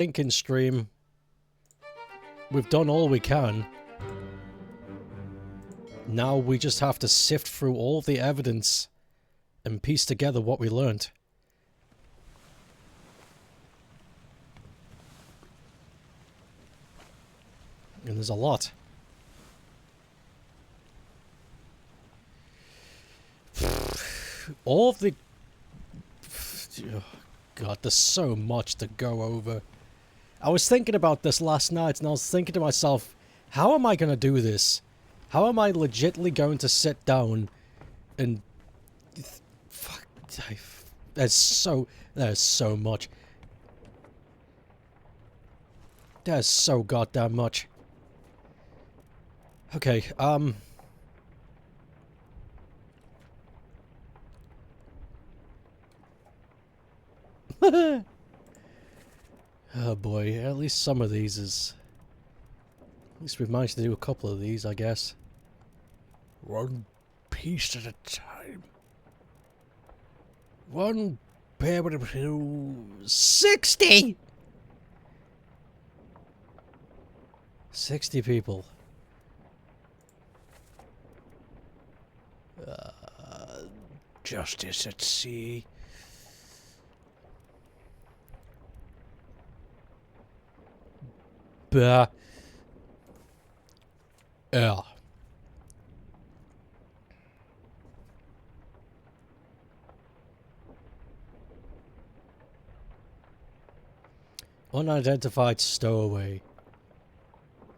thinking stream. We've done all we can. Now we just have to sift through all of the evidence and piece together what we learned. And there's a lot. All of the... Oh, God, there's so much to go over. I was thinking about this last night, and I was thinking to myself, how am I going to do this? How am I legitimately going to sit down and... Fuck, there's so much. There's so goddamn much. Okay, oh boy, at least some of these is... At least we've managed to do a couple of these, I guess. One piece at a time. One pair of 60! 60 people. Justice at sea. Bah. Yeah. Unidentified stowaway.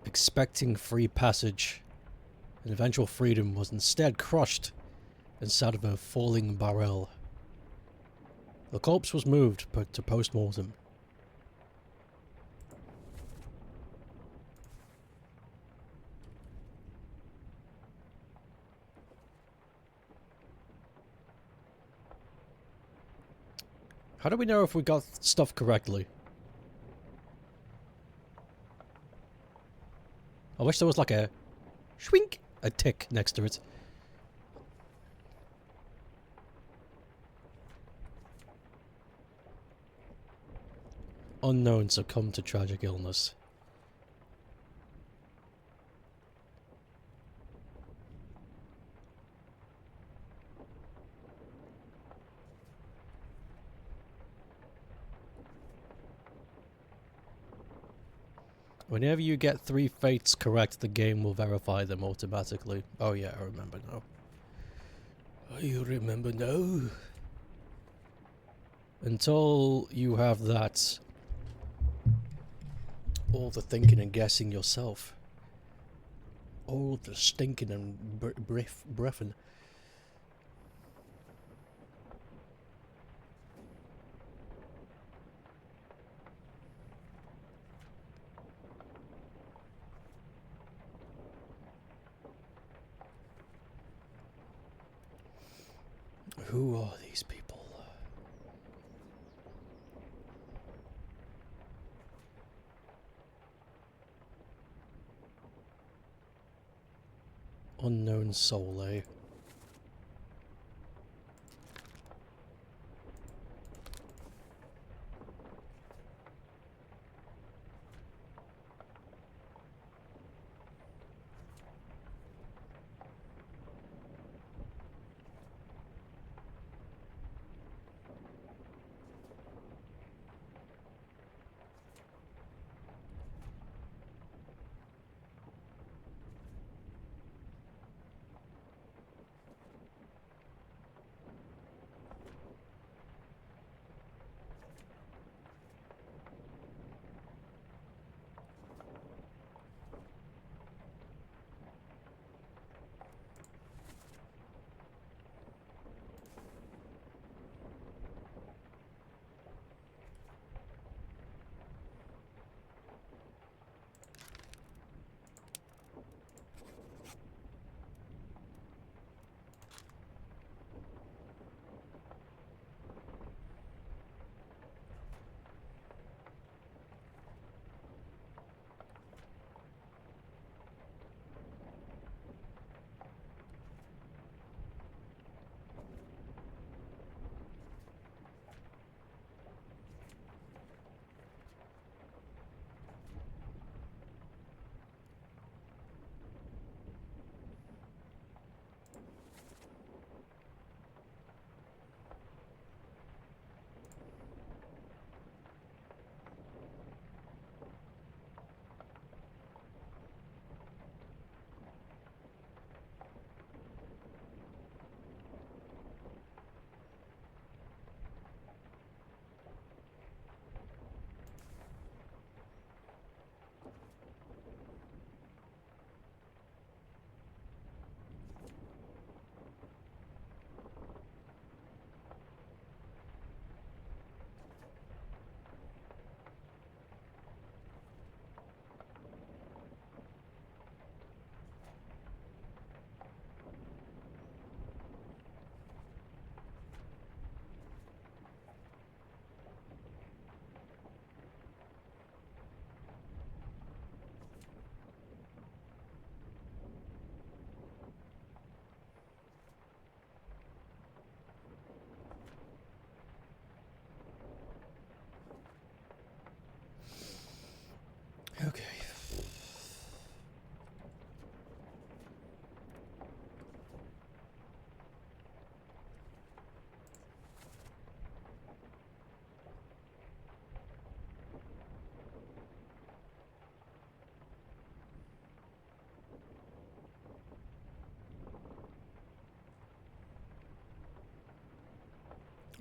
Expecting free passage. And eventual freedom was instead crushed inside of a falling barrel. The corpse was moved to post-mortem. How do we know if we got stuff correctly? I wish there was like a shwink, a tick next to it. Unknown succumbed to tragic illness. Whenever you get 3 fates correct, the game will verify them automatically. Oh yeah, I remember now. You remember now? Until you have that... all the thinking and guessing yourself. All the stinking and breathing. Who are these people? Unknown soul, eh?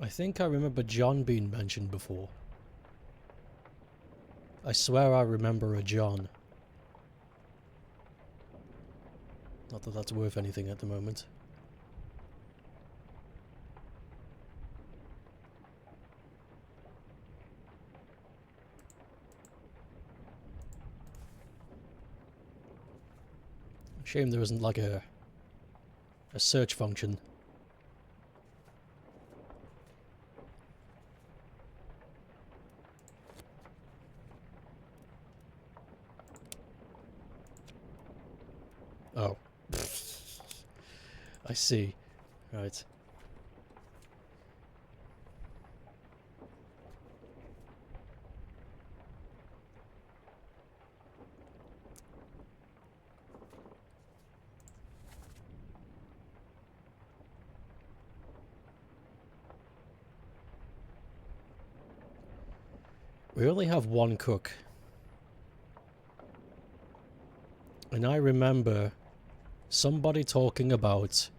I think I remember John being mentioned before. I swear I remember a John. Not that that's worth anything at the moment. Shame there isn't like a search function. Oh. I see. Right. We only have one cook. And I remember somebody talking about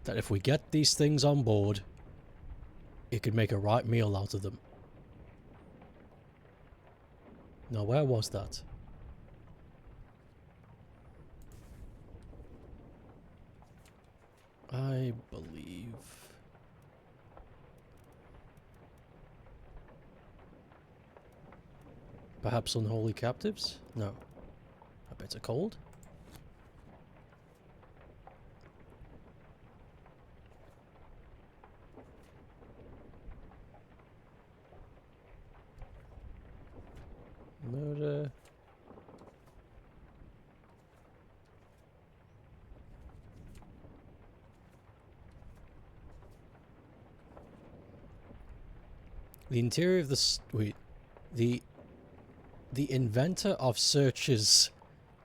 that if we get these things on board, it could make a right meal out of them. Now, where was that? I believe... Perhaps unholy captives? No. I bet it's cold? Murder... The interior of the... Wait. The inventor of searches,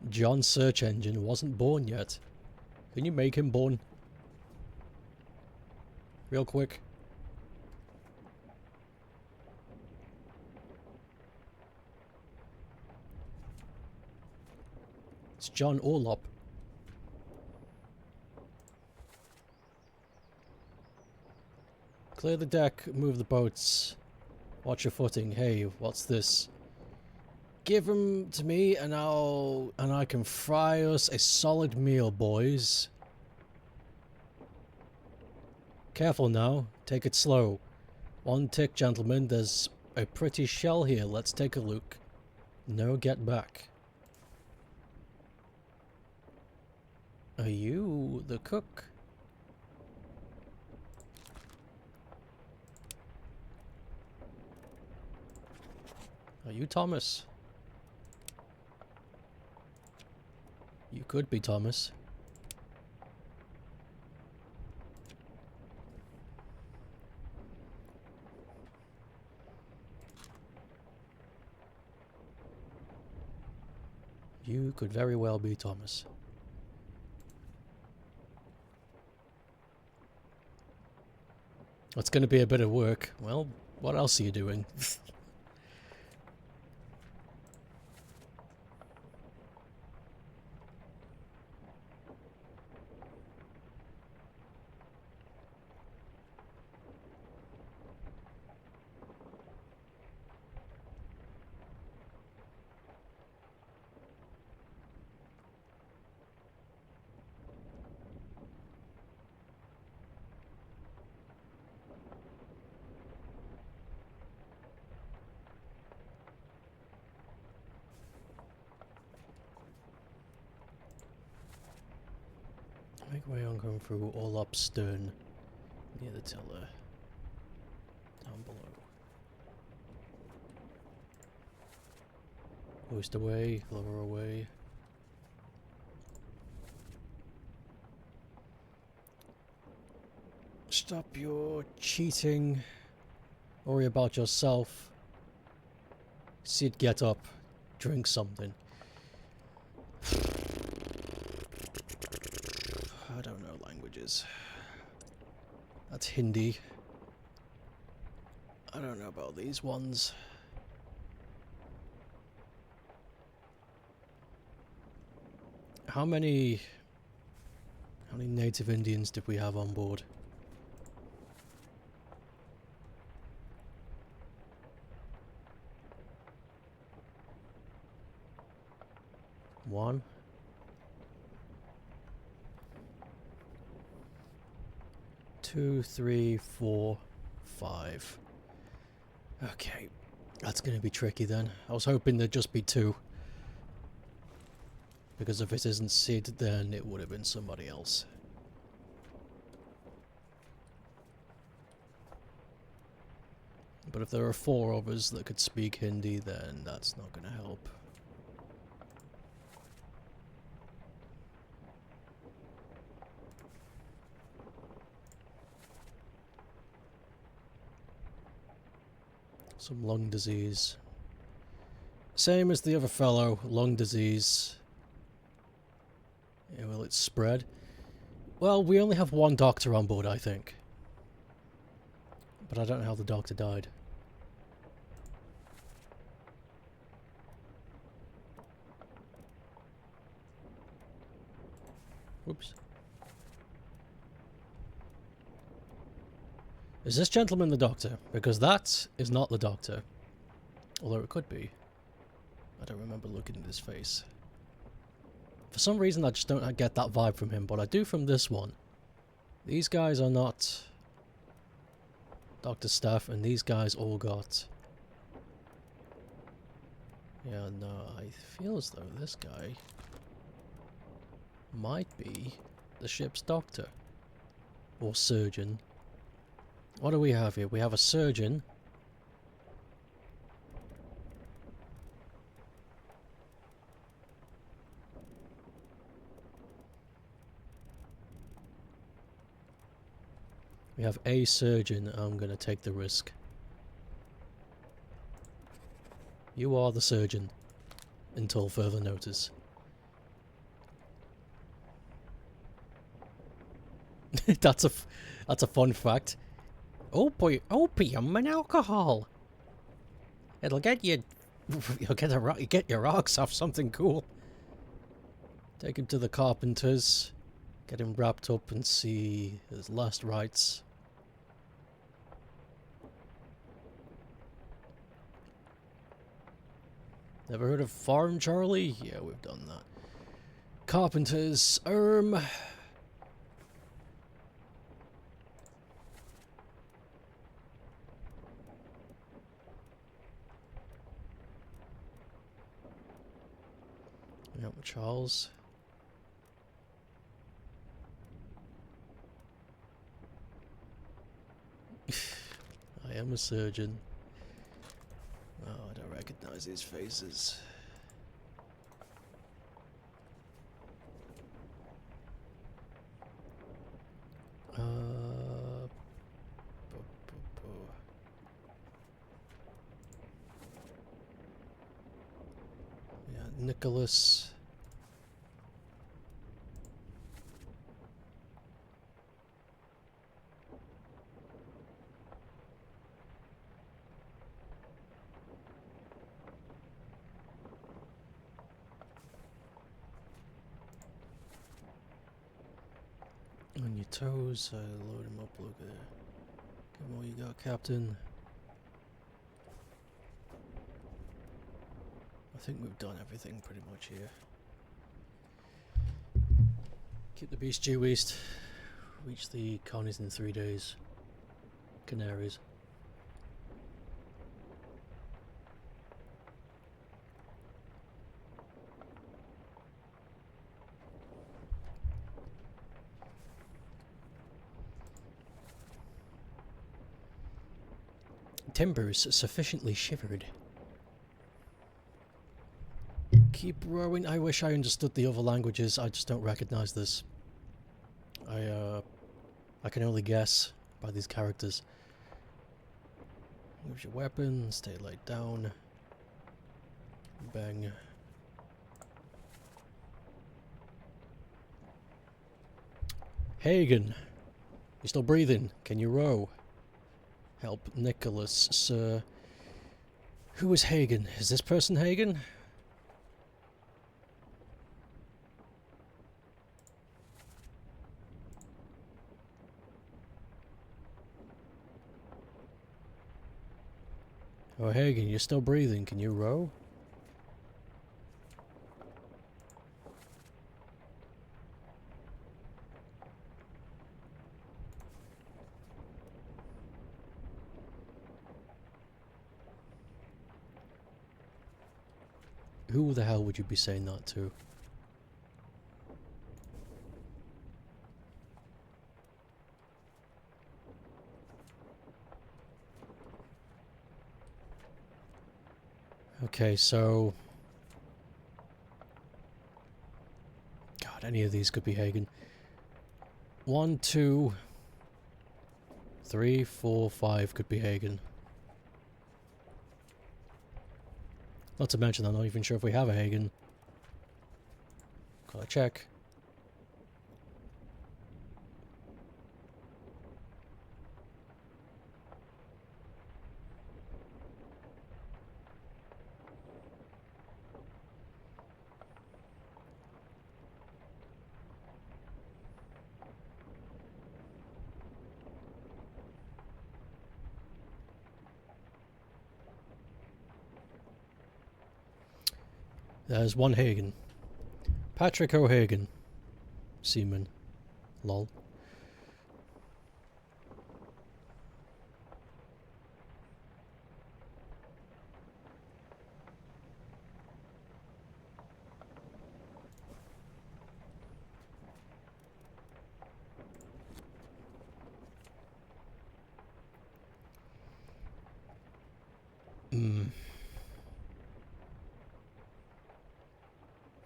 John's search engine, wasn't born yet. Can you make him born? Real quick. It's John Orlop. Clear the deck, move the boats. Watch your footing. Hey, what's this? Give them to me and I can fry us a solid meal, boys. Careful now. Take it slow. One tick, gentlemen. There's a pretty shell here. Let's take a look. No, get back. Are you the cook? Are you Thomas? You could be Thomas. You could very well be Thomas. It's going to be a bit of work. Well, what else are you doing? Make way on going through all up stern near the tiller. Down below. Hoist away, lower away. Stop your cheating. Worry about yourself. Sid, get up. Drink something. I don't know languages. That's Hindi. I don't know about these ones. How many native Indians did we have on board? 1. 2, 3, 4, 5. Okay. That's going to be tricky then. I was hoping there'd just be 2. Because if it isn't Sid, then it would have been somebody else. But if there are 4 of us that could speak Hindi, then that's not going to help. Some lung disease. Same as the other fellow, lung disease. Yeah, will it spread? Well, we only have 1 doctor on board, I think. But I don't know how the doctor died. Whoops. Is this gentleman the doctor? Because that is not the doctor. Although it could be. I don't remember looking at his face. For some reason I just don't get that vibe from him, but I do from this one. These guys are not Dr. Staff, and these guys all got... Yeah, no, I feel as though this guy might be the ship's doctor. Or surgeon. What do we have here? We have a surgeon. We have a surgeon. I'm going to take the risk. You are the surgeon. Until further notice. That's a fun fact. Opium and alcohol. It'll get you. You'll get your rocks off something cool. Take him to the carpenters. Get him wrapped up and see his last rites. Never heard of Farm Charlie? Yeah, we've done that. Carpenters. Yep, Charles. I am a surgeon. Oh, I don't recognize these faces. Yeah, Nicholas. On your toes, load him up, look at it. Come on, you got, Captain. I think we've done everything pretty much here. Keep the beast due east. Reach the colonies in 3 days. Canaries. Timbers sufficiently shivered. Keep rowing. I wish I understood the other languages. I just don't recognize this. I can only guess by these characters. Use your weapon. Stay laid down. Bang. Hagen, you still breathing? Can you row? Help Nicholas, sir. Who is Hagen? Is this person Hagen? Oh, Hagen, you're still breathing. Can you row? Who the hell would you be saying that to? Okay, so... God, any of these could be Hagen. 1, 2, 3, 4, 5 could be Hagen. Not to mention, I'm not even sure if we have a Hagen. Gotta check. There's one Hagen. Patrick O'Hagan. Seaman. Lol.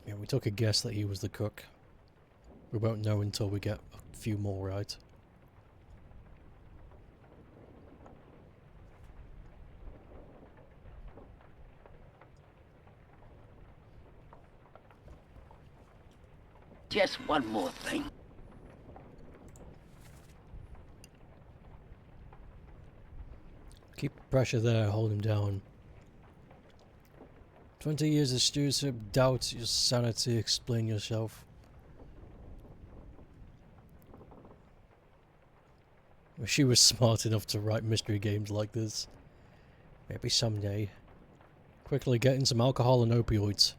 Yeah, we took a guess that he was the cook. We won't know until we get a few more right. Just one more thing. Keep pressure there, hold him down. 20 years of stewardship, doubt your sanity, explain yourself. Wish she was smart enough to write mystery games like this. Maybe someday. Quickly getting some alcohol and opioids.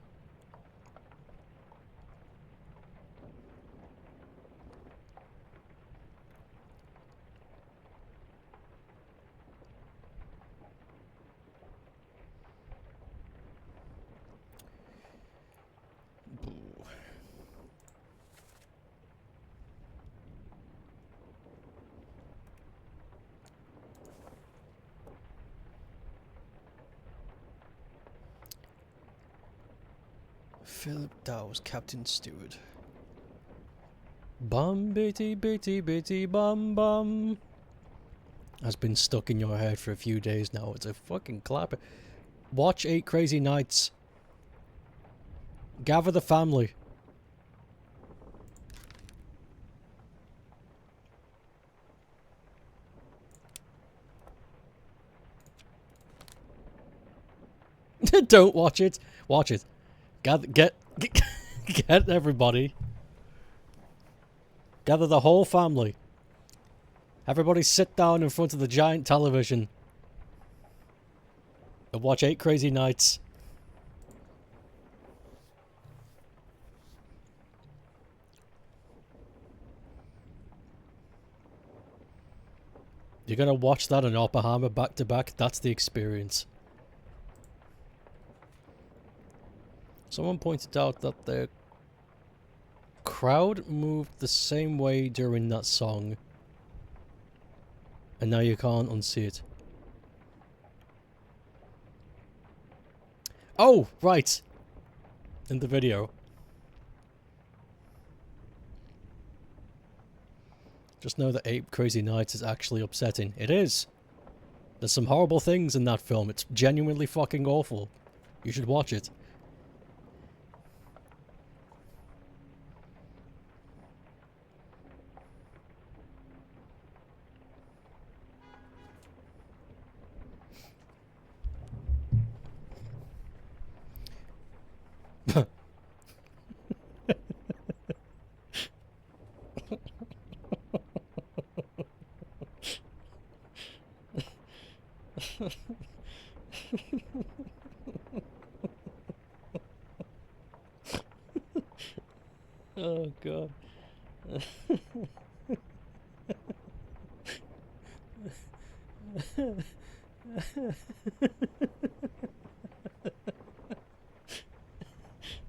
Philip Dow's Captain Steward. Bum bitty bitty bitty bum bum. Has been stuck in your head for a few days now. It's a fucking clapper. Watch 8 Crazy Nights. Gather the family. Don't watch it. Watch it. Get everybody. Gather the whole family. Everybody sit down in front of the giant television and watch 8 Crazy Nights. You're gonna watch that and Oppenheimer back to back. That's the experience. Someone pointed out that the crowd moved the same way during that song. And now you can't unsee it. Oh, right. In the video. Just know that 8 Crazy Nights is actually upsetting. It is. There's some horrible things in that film. It's genuinely fucking awful. You should watch it. Oh god.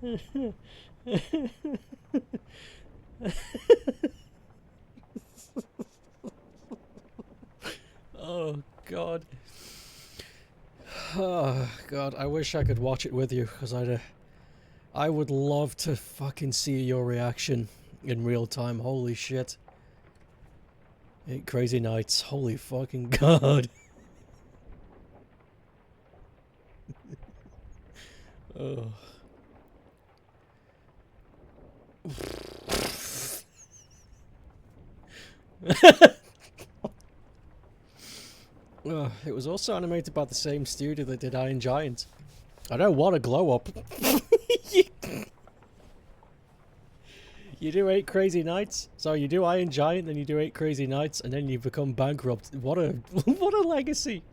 Oh, God. Oh, God, I wish I could watch it with you, because I would love to fucking see your reaction in real time. Holy shit. 8 Crazy Nights. Holy fucking God. Oh. It was also animated by the same studio that did Iron Giant. I don't want to glow up. You do 8 Crazy Nights. So you do Iron Giant, then you do 8 Crazy Nights, and then you become bankrupt. What a what a legacy.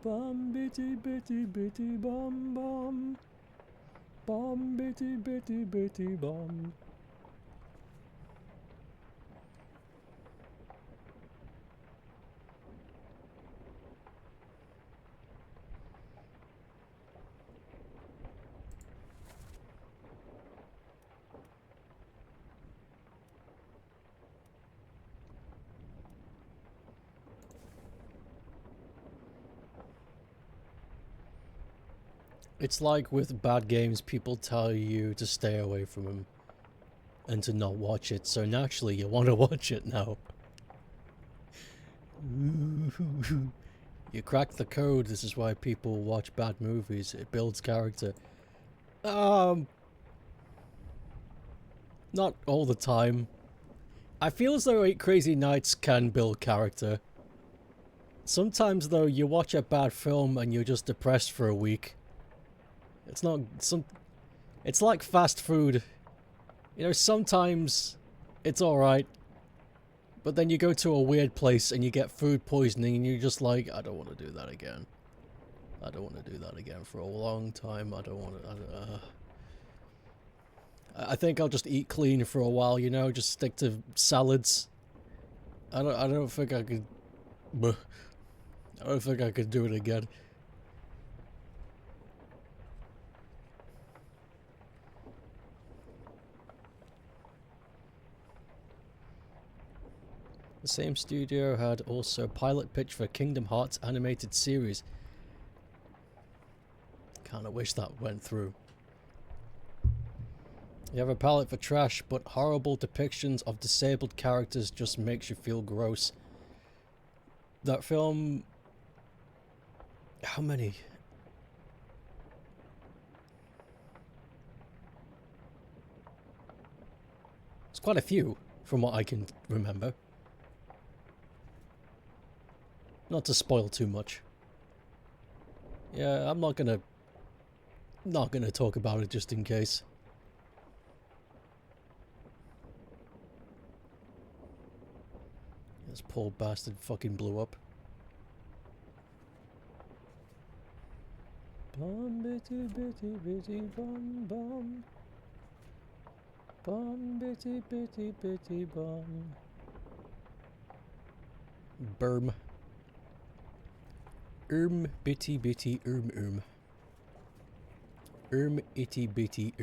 Bum bitty bitty bitty bum bum. Bum bitty bitty bitty bum. It's like with bad games, people tell you to stay away from them and to not watch it, so naturally you want to watch it now. You cracked the code. This is why people watch bad movies. It builds character. Not all the time. I feel as though 8 Crazy Nights can build character. Sometimes though, you watch a bad film and you're just depressed for a week. It's not it's like fast food. You know, sometimes it's alright. But then you go to a weird place and you get food poisoning and you're just like, I don't want to do that again. I don't want to do that again for a long time. I don't want to... I think I'll just eat clean for a while, you know, just stick to salads. I don't think I could... I don't think I could do it again. The same studio had also a pilot pitch for Kingdom Hearts animated series. Kinda wish that went through. You have a palette for trash, but horrible depictions of disabled characters just makes you feel gross. That film... How many? It's quite a few, from what I can remember. Not to spoil too much. Yeah, I'm not gonna talk about it just in case. This poor bastard fucking blew up. Bum bitty bitty bitty bum bum. Bum bitty bitty bitty bum. Berm. Bitty bitty itty bitty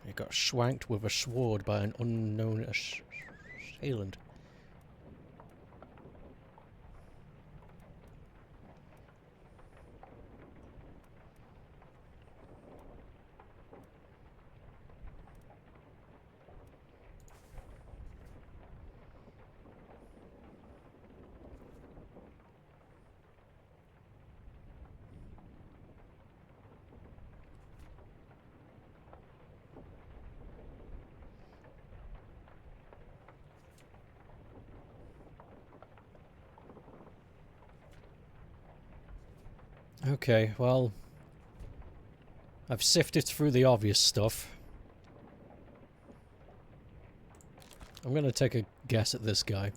He got schwanked with a sword by an unknown assailant. Okay, well, I've sifted through the obvious stuff. I'm gonna take a guess at this guy.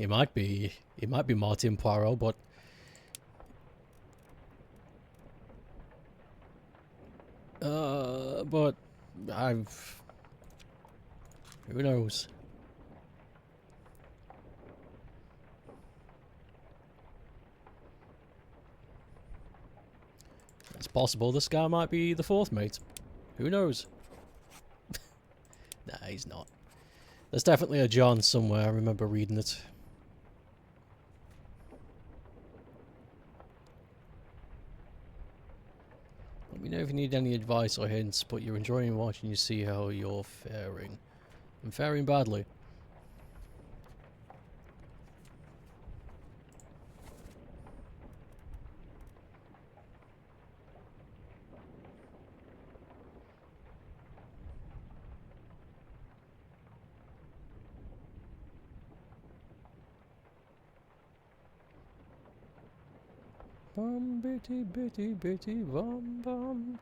He might be Martin Poirot, but who knows? It's possible this guy might be the fourth mate. Who knows? Nah, he's not. There's definitely a John somewhere, I remember reading it. Let me know if you need any advice or hints, but you're enjoying watching you see how you're faring. I'm faring badly. Bum bitty bitty bitty bum bum.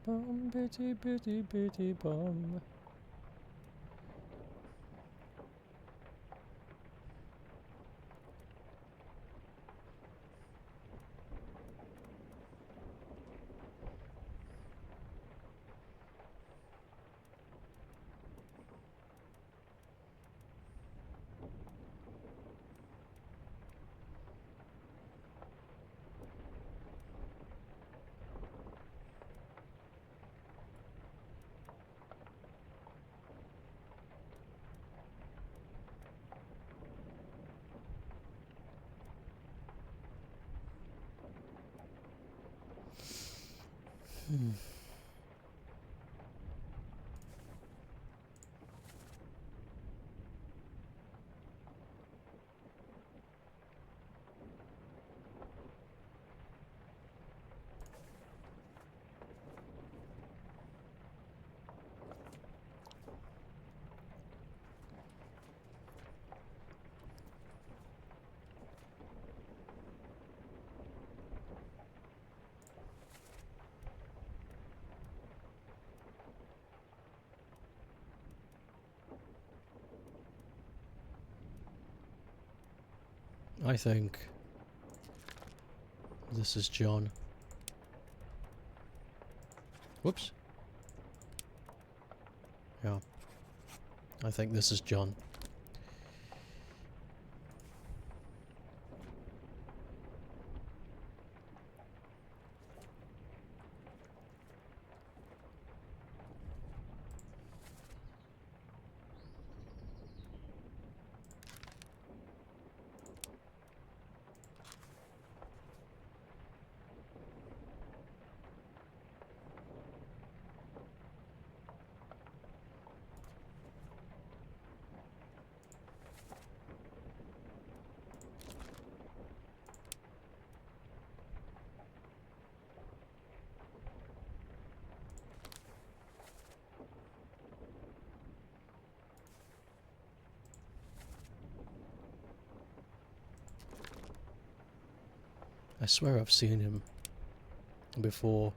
Bum bitty bitty bitty bum. I think this is John. Whoops. Yeah. I think this is John. I swear I've seen him before.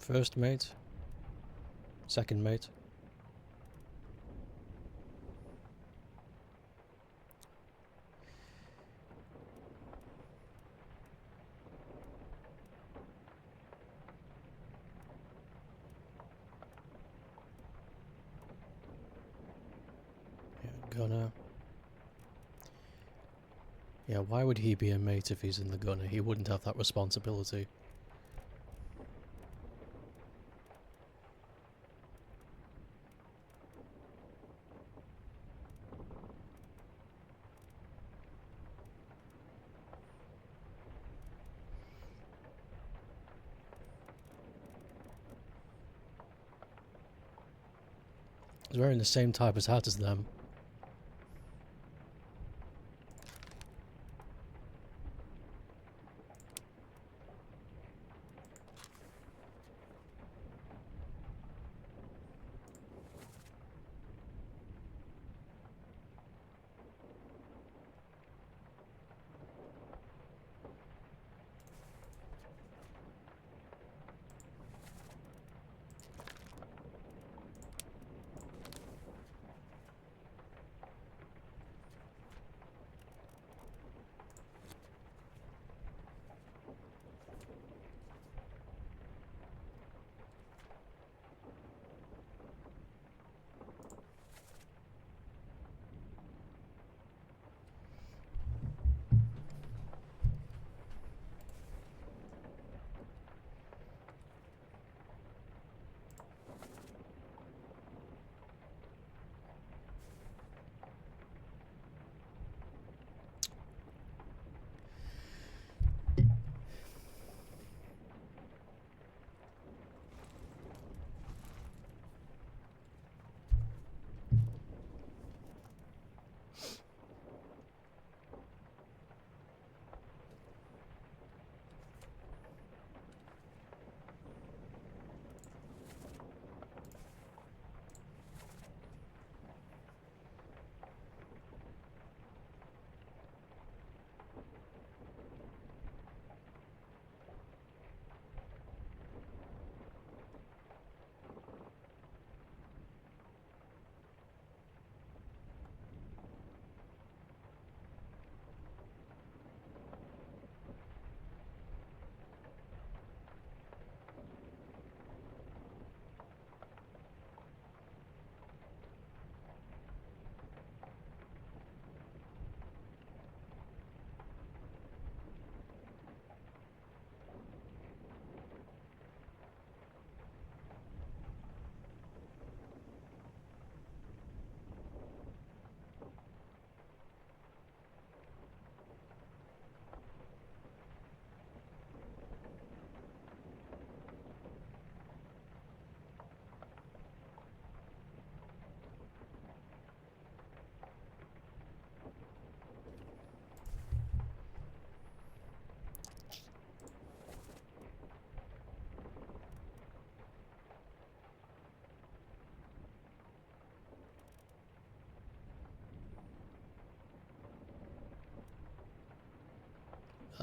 First mate. Second mate. Gunner. Yeah, why would he be a mate if he's in the gunner? He wouldn't have that responsibility. He's wearing the same type of hat as them.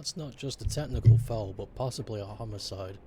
That's not just a technical foul, but possibly a homicide.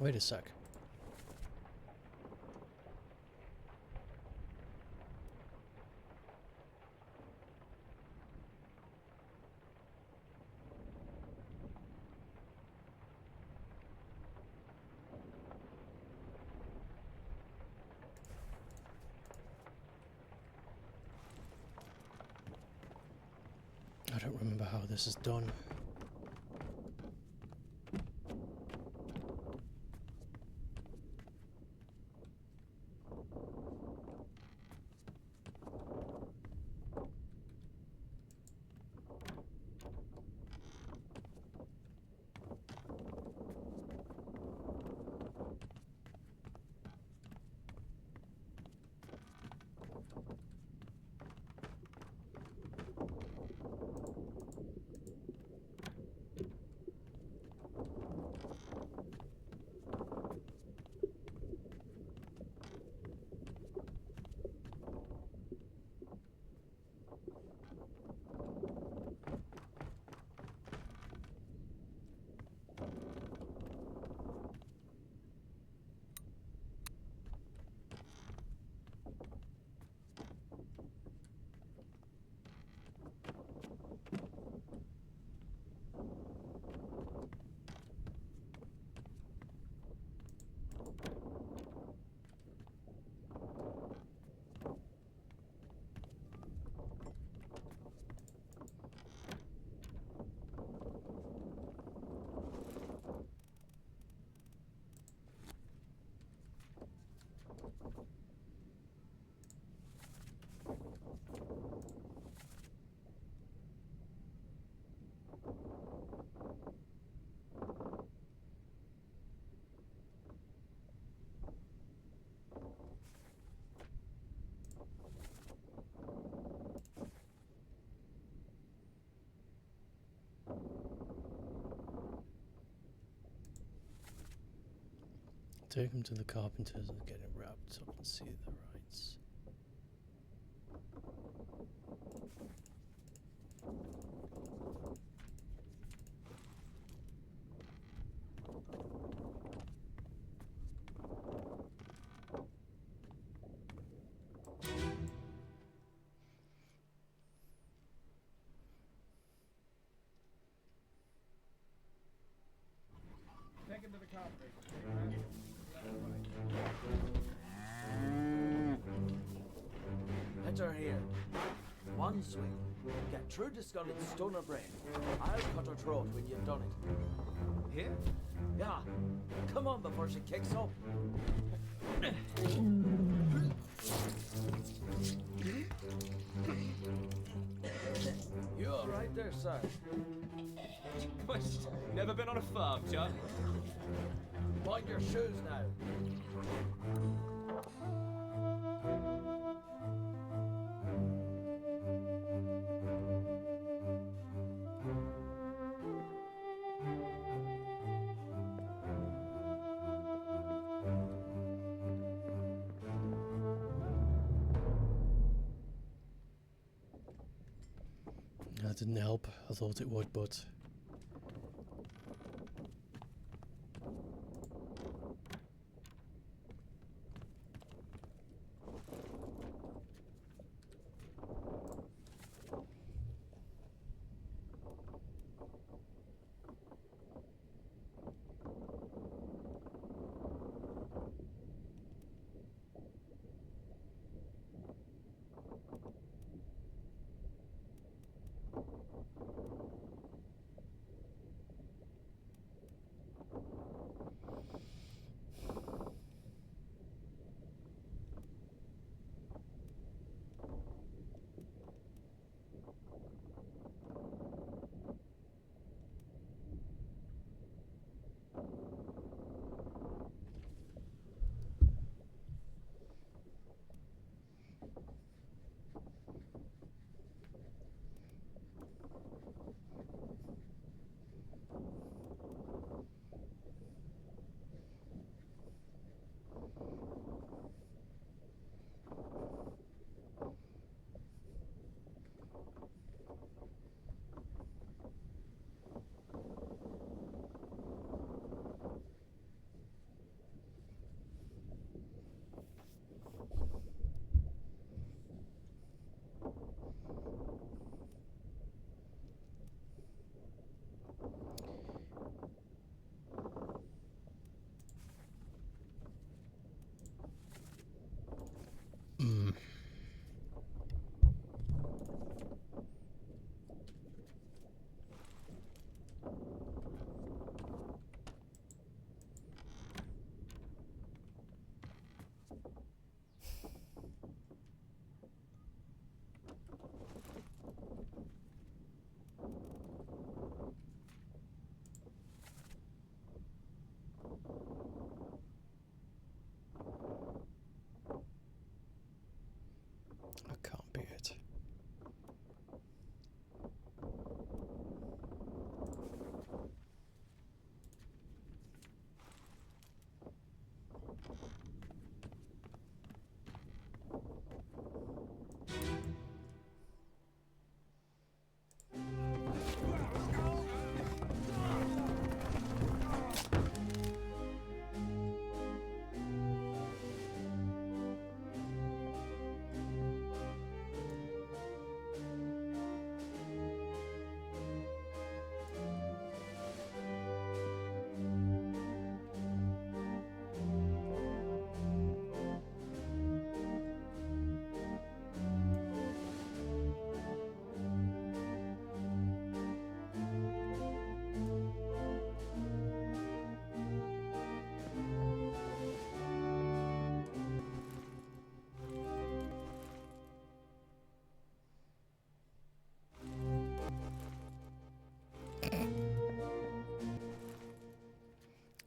Wait a sec. I don't remember how this is done. Take him to the carpenters and get it wrapped up and see the rights. Take him to the carpenters. Enter here. One swing. Get through the skull and stone her brain. I'll cut her throat when you've done it. Here? Yeah. Come on before she kicks up. You all right there, sir? Never been on a farm, John? Mind your shoes now. That didn't help. I thought it would, but... That can't be it.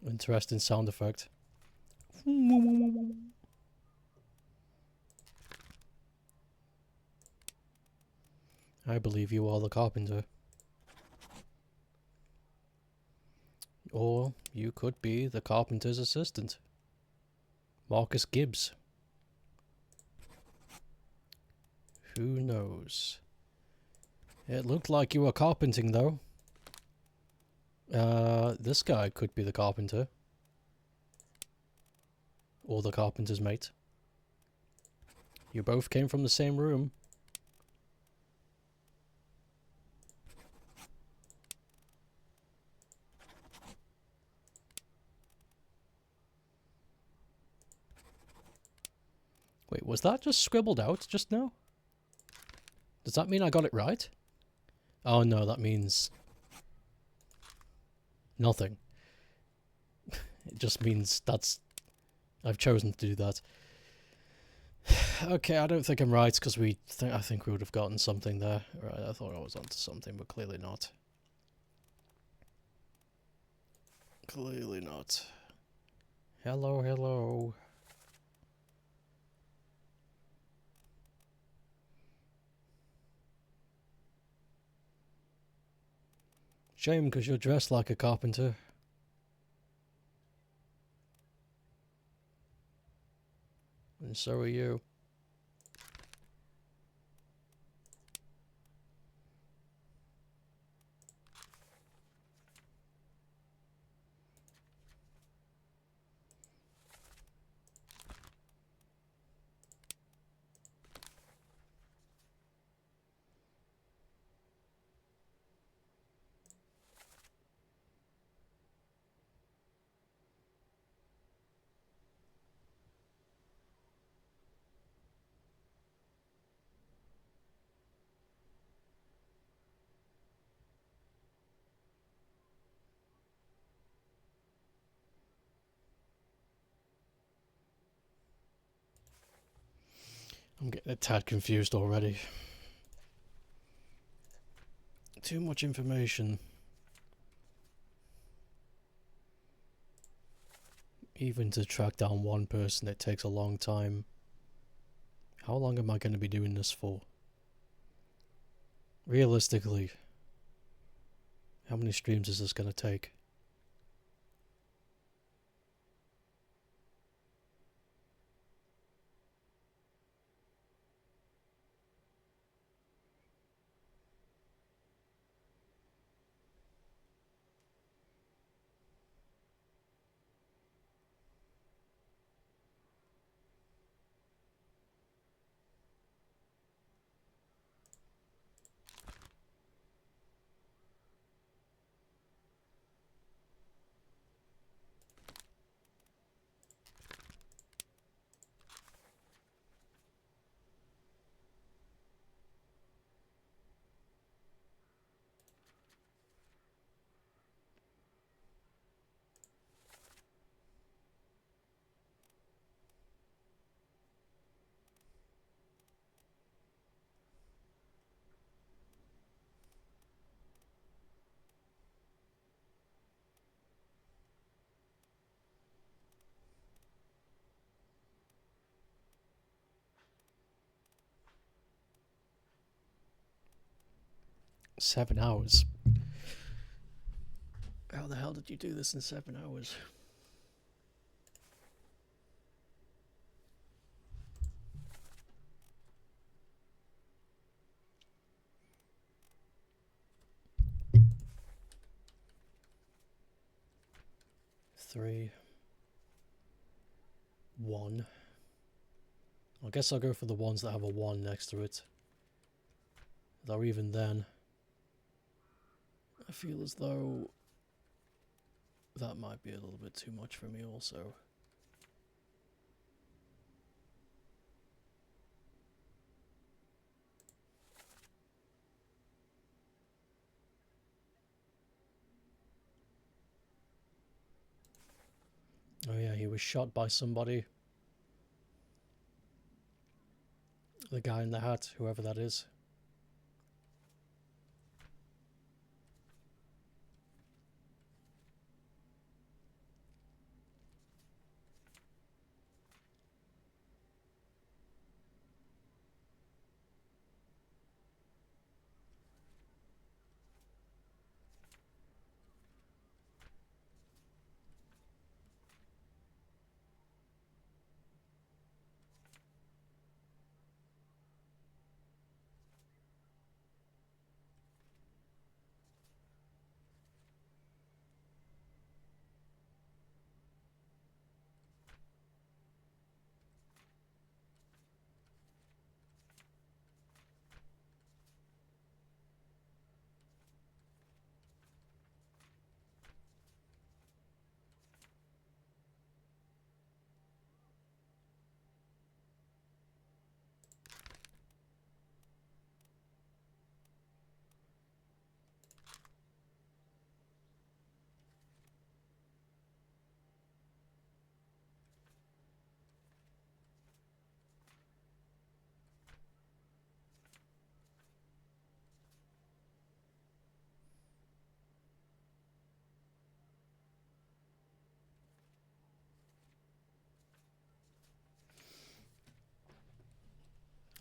Interesting sound effect. I believe you are the carpenter. Or you could be the carpenter's assistant. Marcus Gibbs. Who knows? It looked like you were carpenting though. This guy could be the carpenter. Or the carpenter's mate. You both came from the same room. Wait, was that just scribbled out just now? Does that mean I got it right? Oh no, that means nothing. It just means that's... I've chosen to do that. Okay, I don't think I'm right, because I think we would have gotten something there. Right, I thought I was onto something, but clearly not. Clearly not. Hello, hello. Shame, because you're dressed like a carpenter. And so are you. I'm getting a tad confused already. Too much information. Even to track down one person, it takes a long time. How long am I going to be doing this for? Realistically, how many streams is this going to take? 7 hours. How the hell did you do this in 7 hours? Three. 1. I guess I'll go for the ones that have a 1 next to it. Though even then, I feel as though that might be a little bit too much for me also. Oh yeah, he was shot by somebody. The guy in the hat, whoever that is.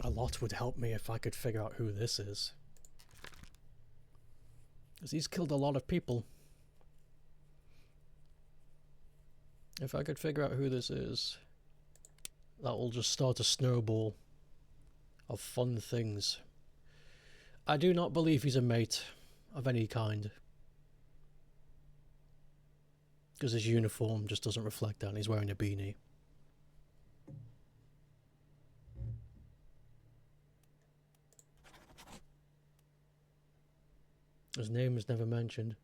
A lot would help me if I could figure out who this is. Because he's killed a lot of people. If I could figure out who this is, that will just start a snowball of fun things. I do not believe he's a mate of any kind. Because his uniform just doesn't reflect that and he's wearing a beanie. His name is never mentioned.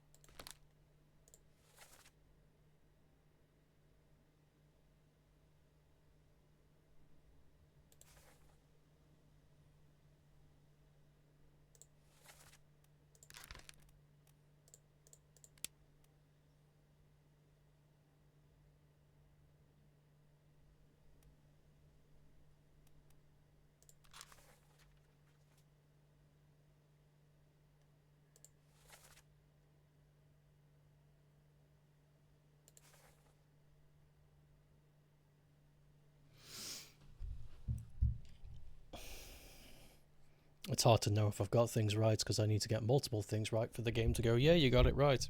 It's hard to know if I've got things right because I need to get multiple things right for the game to go, yeah, you got it right.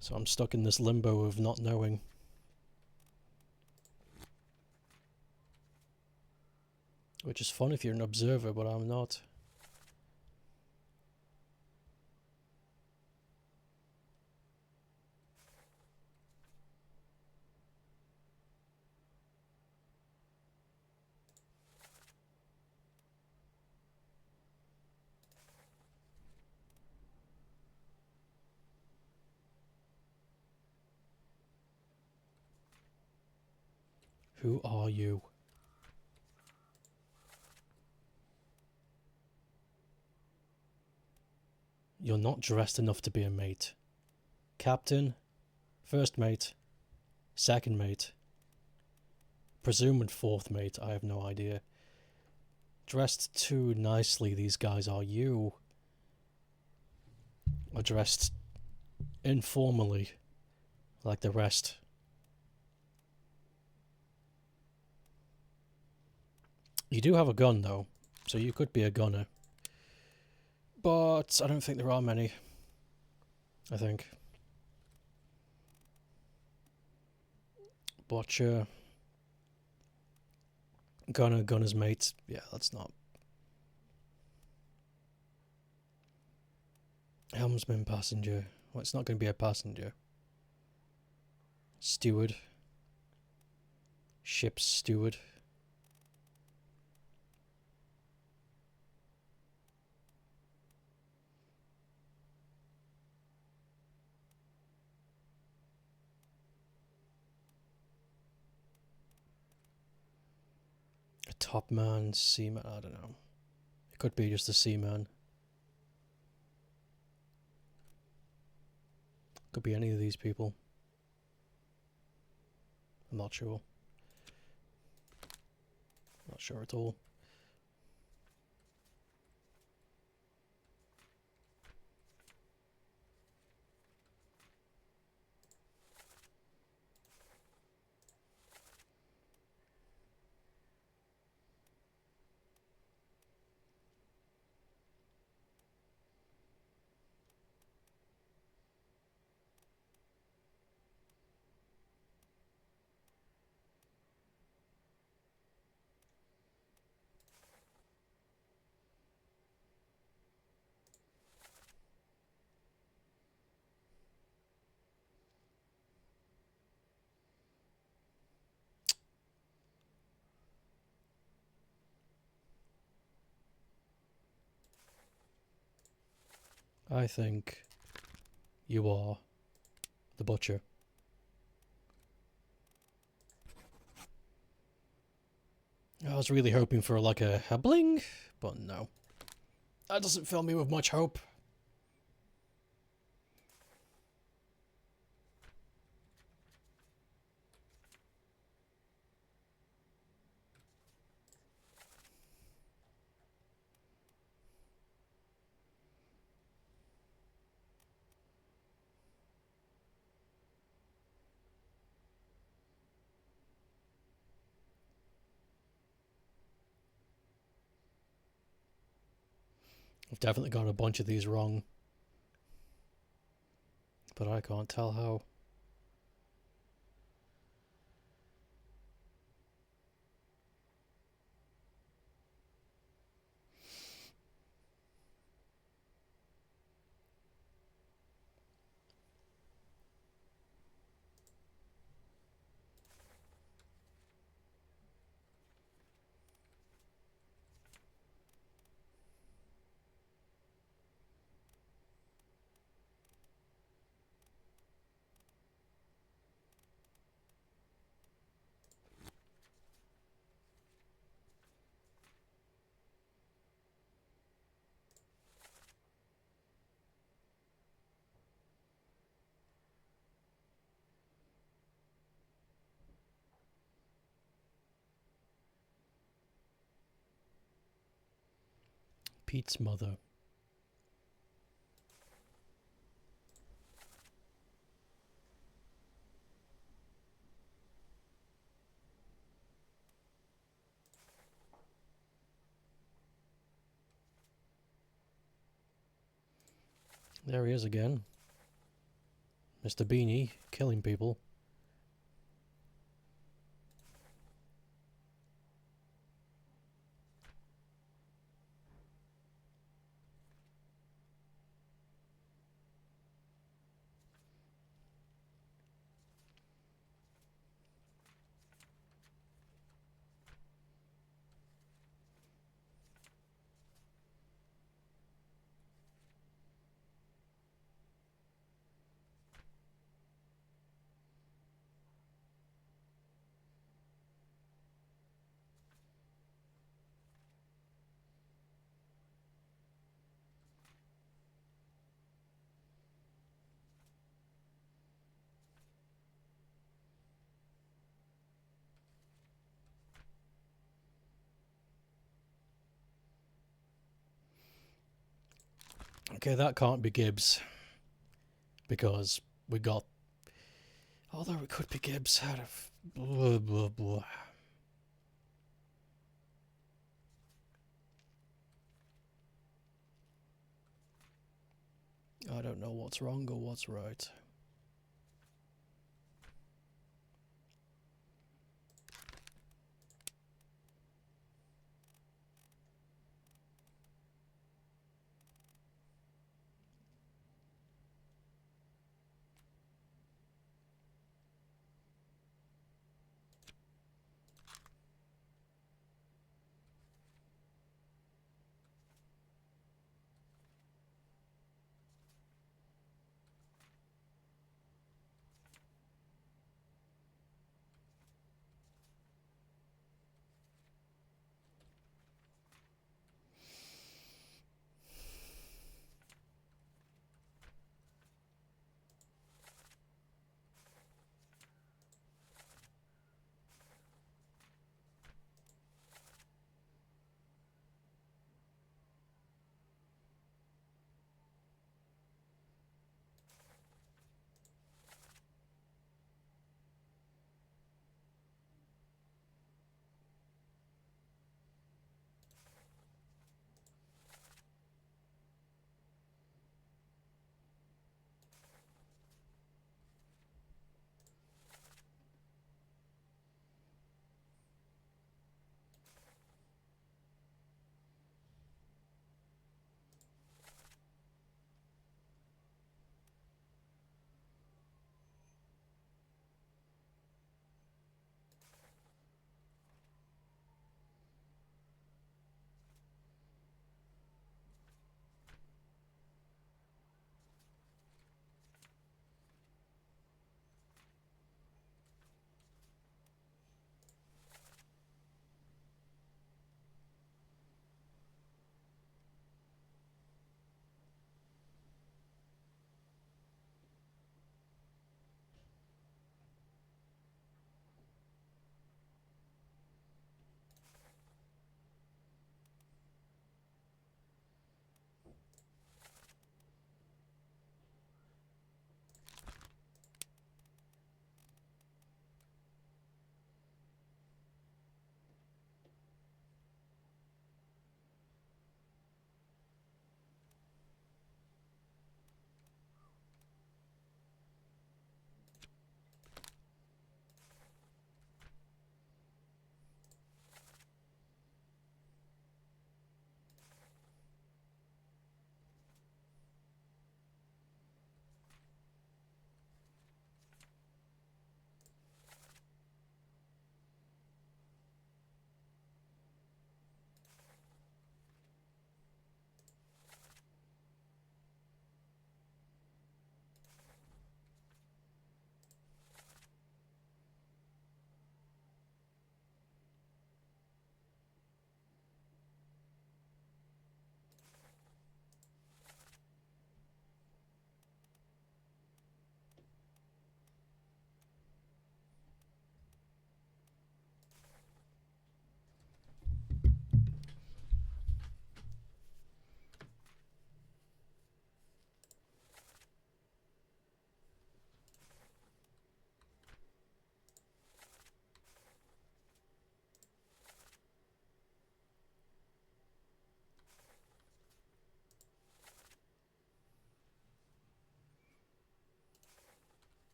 So I'm stuck in this limbo of not knowing. Which is fun if you're an observer, but I'm not. Who are you? You're not dressed enough to be a mate. Captain, first mate, second mate, presumed fourth mate, I have no idea. Dressed too nicely, these guys are. You are dressed informally, like the rest. You do have a gun, though, so you could be a gunner. But I don't think there are many. I think. Butcher. Gunner, Gunner's mate. Yeah, that's not. Helmsman, passenger. Well, it's not going to be a passenger. Steward. Ship's steward. A top man, seaman. I don't know. It could be just a seaman. Could be any of these people. I'm not sure. Not sure at all. I think you are the butcher. I was really hoping for like a bling, but no. That doesn't fill me with much hope. I've definitely got a bunch of these wrong. But I can't tell how. Pete's mother. There he is again. Mr. Beanie, killing people. Okay, that can't be Gibbs. Because we got... Although it could be Gibbs out of... Blah, blah, blah. I don't know what's wrong or what's right.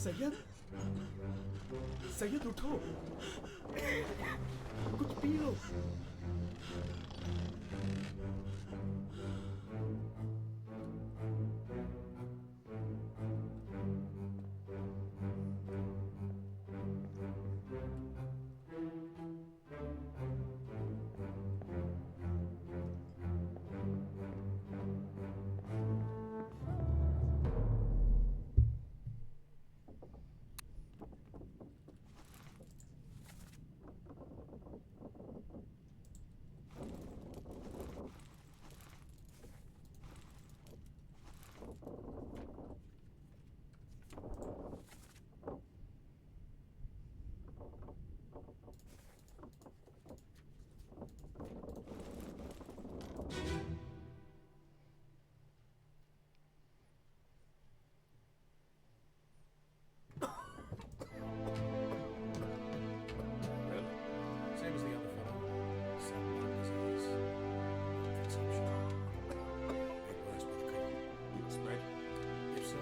Syed Syed उठो कुछ P low Same as the other fellow. Some lung disease. Consumption. Made worse by the cold. You expect If so,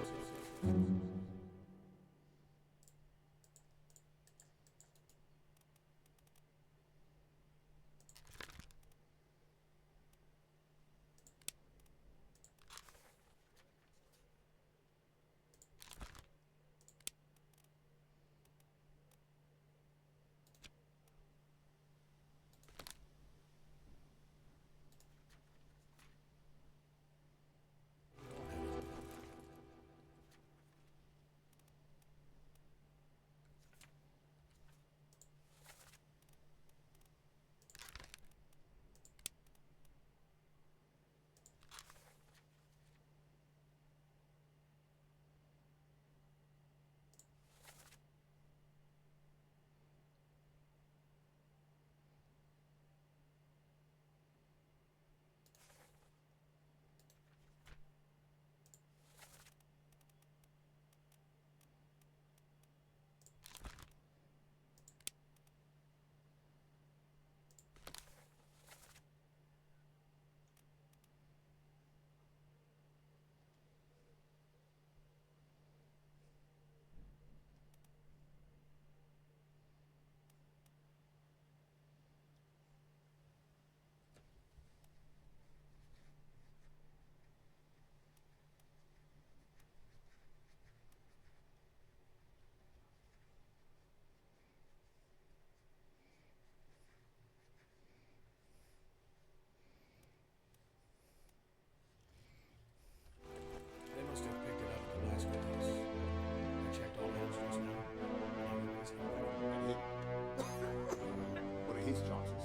they must have picked it up at the Glasgow house. I checked all hands just now. Everybody's healthy. and he what are his chances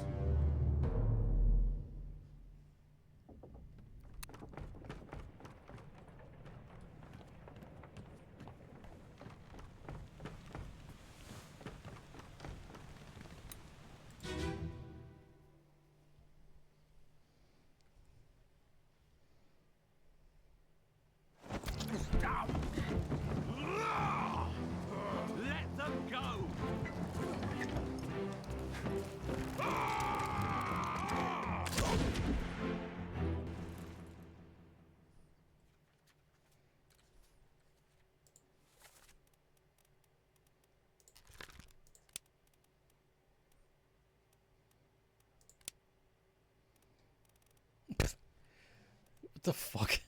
Let them go! What the fuck?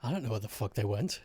I don't know where the fuck they went.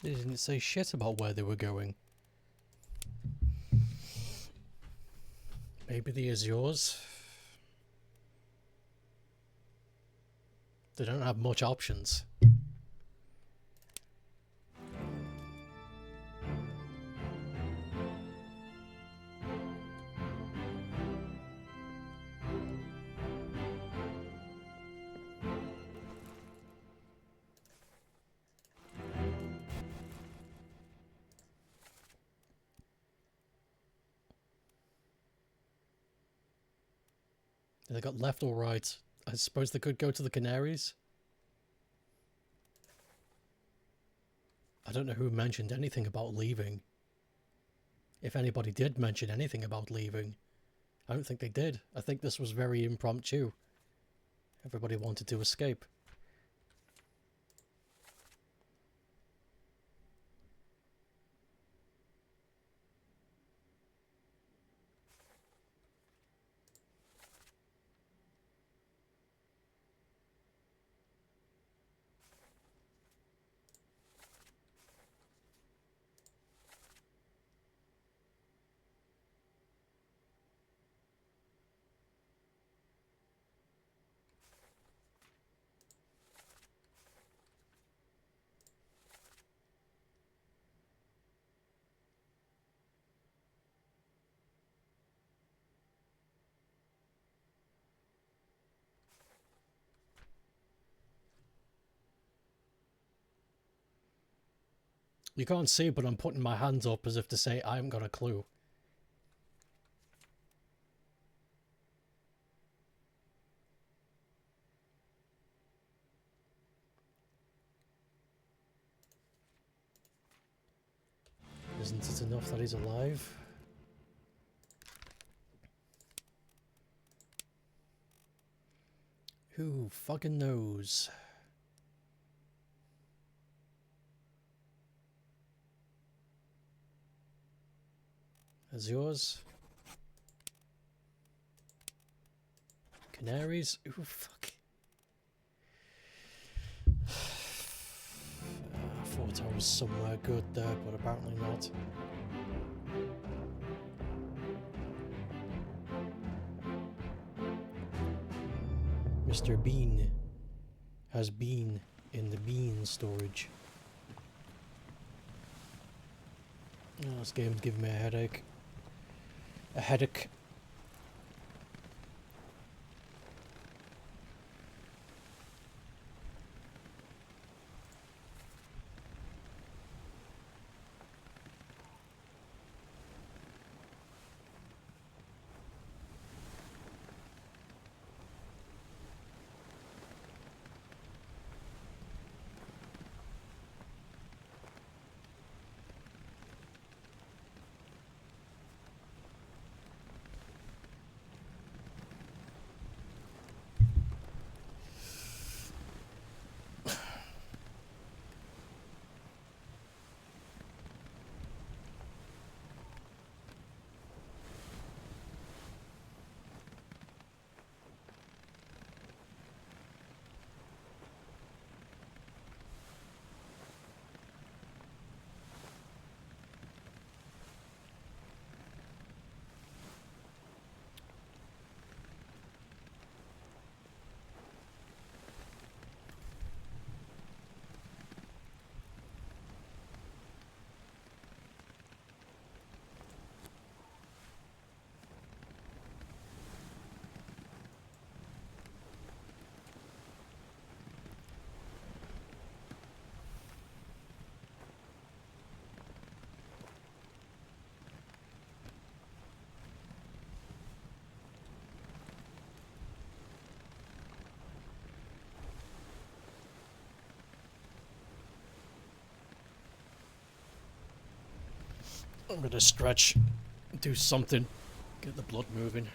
They didn't say shit about where they were going. Maybe the Azores? They don't have much options. They got left or right. I suppose they could go to the Canaries. I don't know who mentioned anything about leaving. If anybody did mention anything about leaving, I don't think they did. I think this was very impromptu. Everybody wanted to escape. You can't see, but I'm putting my hands up as if to say I haven't got a clue. Isn't it enough that he's alive? Who fucking knows? That's yours. Canaries? Ooh, fuck. I thought I was somewhere good there, but apparently not. Mr. Bean has been in the bean storage. Oh, this game's giving me a headache. A headache. I'm gonna stretch, do something, get the blood moving.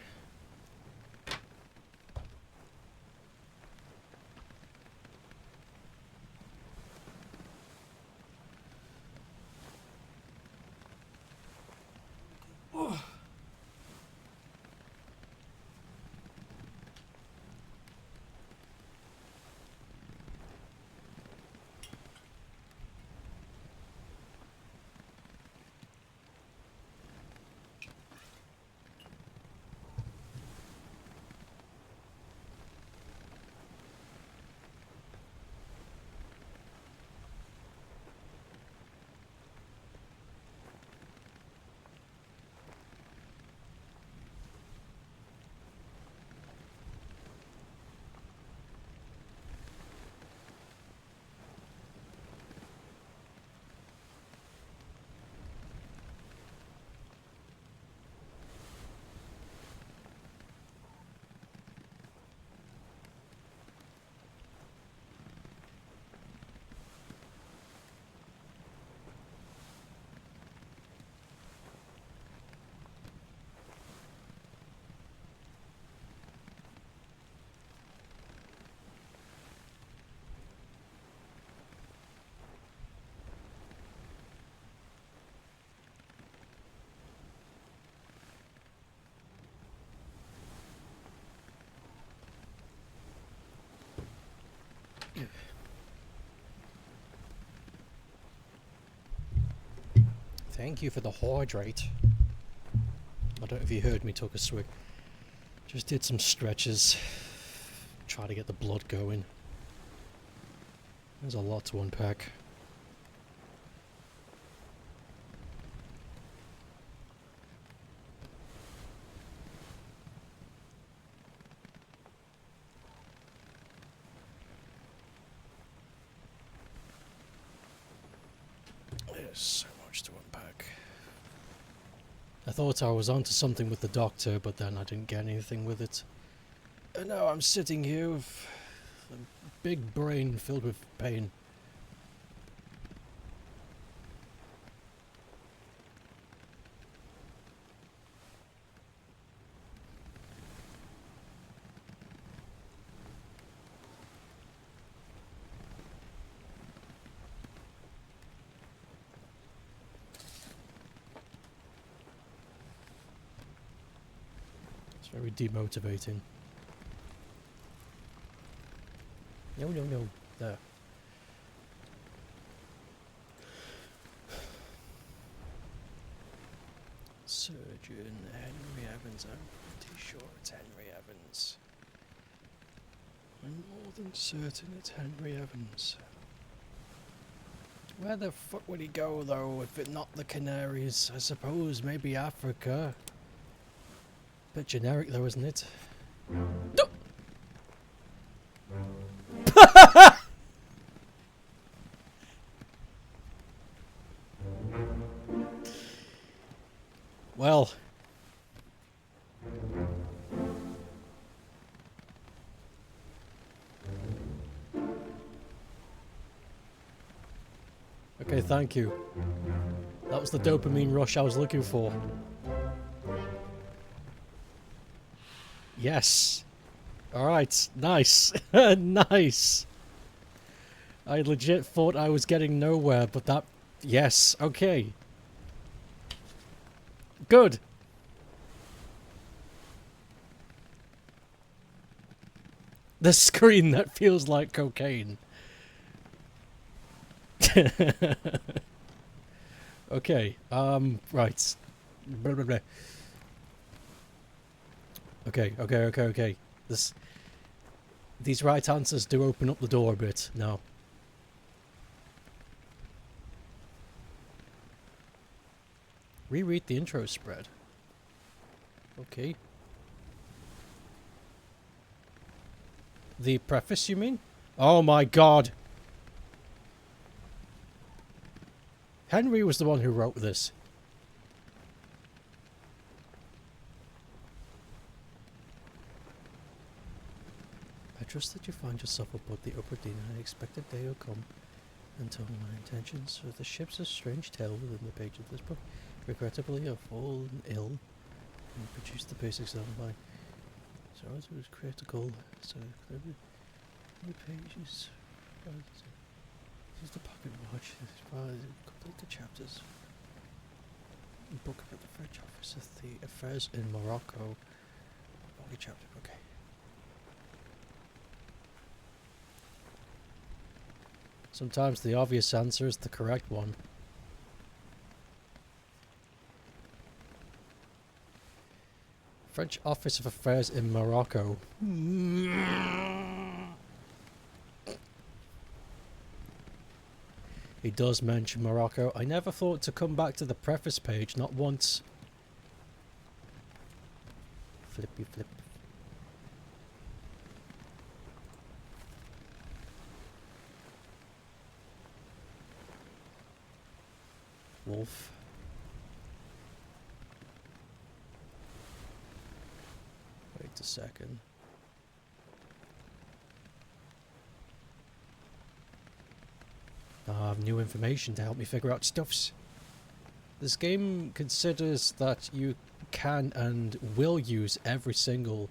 Thank you for the hydrate. I don't know if you heard me took a swig. Just did some stretches. Try to get the blood going. There's a lot to unpack. There's so much to unpack. I thought I was onto something with the doctor, but then I didn't get anything with it. And now I'm sitting here with a big brain filled with pain. It's very demotivating. No, no, no. There. Surgeon Henry Evans. I'm pretty sure it's Henry Evans. I'm more than certain it's Henry Evans. Where the fuck would he go, though, if it not the Canaries? I suppose maybe Africa. Bit generic, though, isn't it? Well. Okay, thank you. That was the dopamine rush I was looking for. Yes. Alright, nice. Nice. I legit thought I was getting nowhere, but that... Yes, okay. Good. The screen that feels like cocaine. Okay, right. Blah, blah, blah. Okay. These right answers do open up the door a bit now. Reread the intro spread. Okay. The preface, you mean? Oh my god! Henry was the one who wrote this. I trust that you find yourself aboard the OBRA DINN, and I expect a day will come and tell me my intentions. So the ship's a strange tale within the page of this book. Regrettably, I've fallen ill and produced the basics of my... So it was critical, so clearly the pages... Use the pocket watch, complete the chapters. Book about the French office of the affairs in Morocco. Only chapter, okay. Sometimes the obvious answer is the correct one. French Office of Affairs in Morocco. He does mention Morocco. I never thought to come back to the preface page, not once. Flippy flip. Wolf. Wait a second. I have new information to help me figure out stuffs. This game considers that you can and will use every single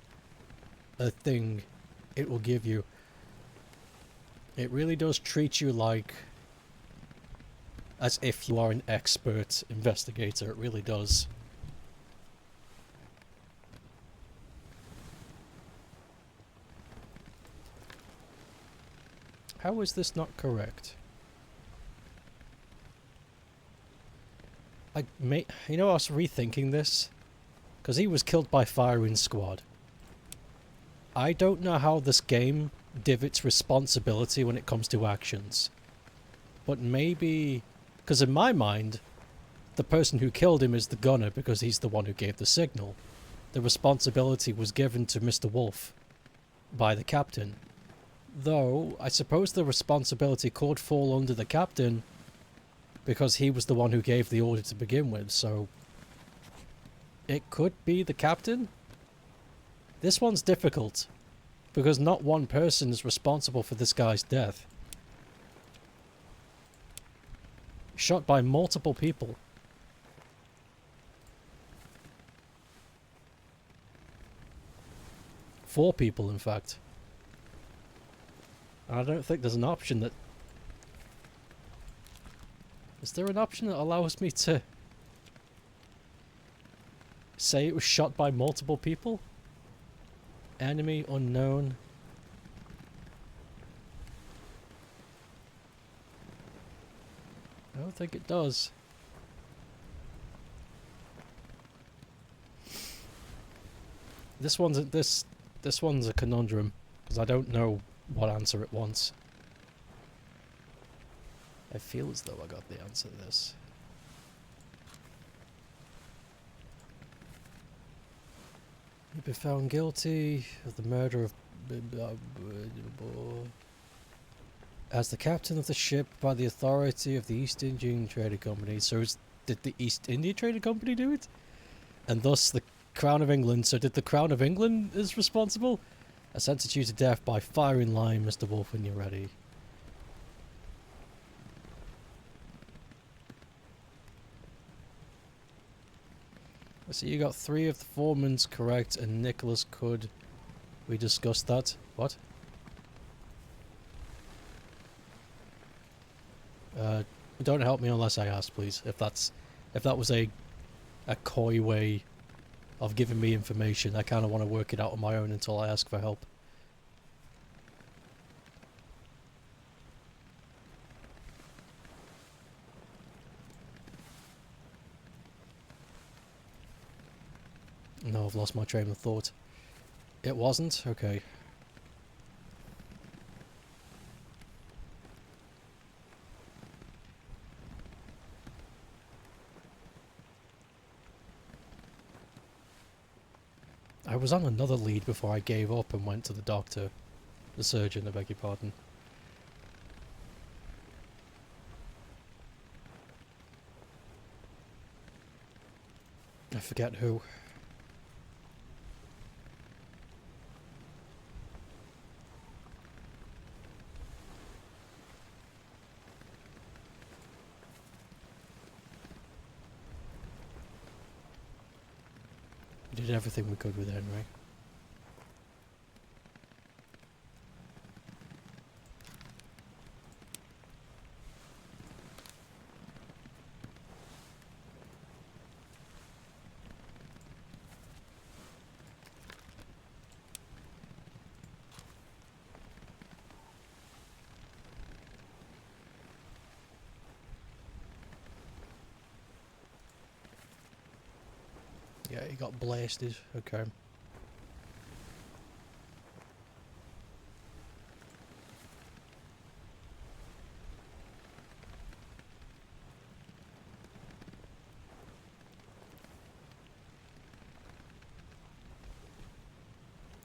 thing it will give you. It really does treat you like as if you are an expert investigator. It really does. How is this not correct? You know, I was rethinking this. Because he was killed by firing squad. I don't know how this game divots responsibility when it comes to actions. But maybe... Because in my mind, the person who killed him is the gunner because he's the one who gave the signal. The responsibility was given to Mr. Wolf by the captain. Though, I suppose the responsibility could fall under the captain because he was the one who gave the order to begin with, so... It could be the captain? This one's difficult, because not one person is responsible for this guy's death. Shot by multiple people. Four people, in fact. I don't think there's an option that... Is there an option that allows me to... say it was shot by multiple people? Enemy unknown. I don't think it does. This one's a conundrum because I don't know what answer it wants. I feel as though I got the answer to this. He'd be found guilty of the murder of... as the captain of the ship by the authority of the East Indian Trading Company. So did the East India Trading Company do it? And thus the Crown of England. So did the Crown of England is responsible? I sentence you to death by firing line, Mr. Wolf, when you're ready. So you got 3 of the foremans correct, and Nicholas could... We discussed that. What? Don't help me unless I ask, please. If that was a coy way of giving me information, I kind of want to work it out on my own until I ask for help. No, I've lost my train of thought. It wasn't? Okay. I was on another lead before I gave up and went to the doctor. The surgeon, I beg your pardon. I forget who. We did everything we could with Henry. Yeah, he got blasted. Okay.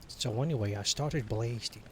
So anyway, I started blasting.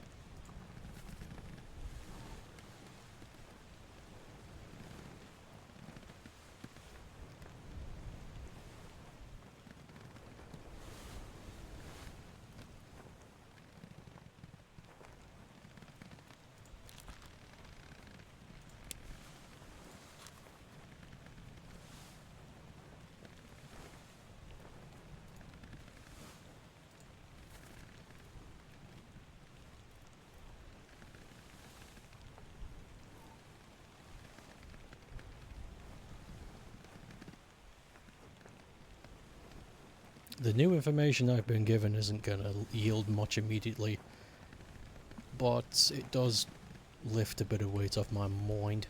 The new information I've been given isn't going to yield much immediately, but it does lift a bit of weight off my mind.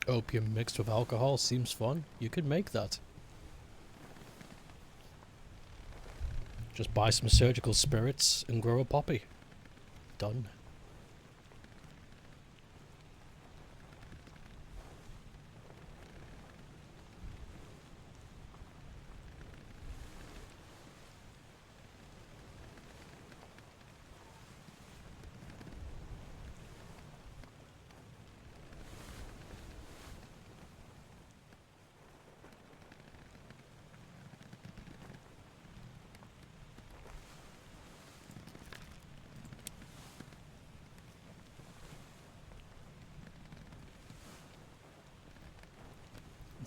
Opium mixed with alcohol seems fun. You could make that. Just buy some surgical spirits and grow a poppy. Done.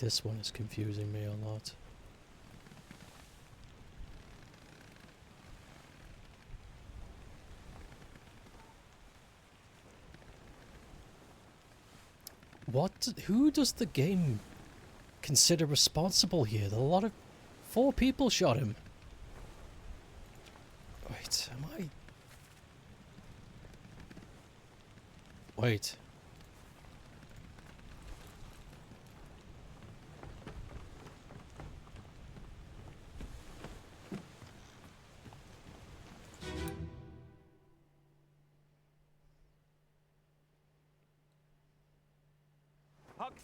This one is confusing me a lot. Who does the game consider responsible here? There are a lot of... 4 people shot him. Wait, am I... Wait.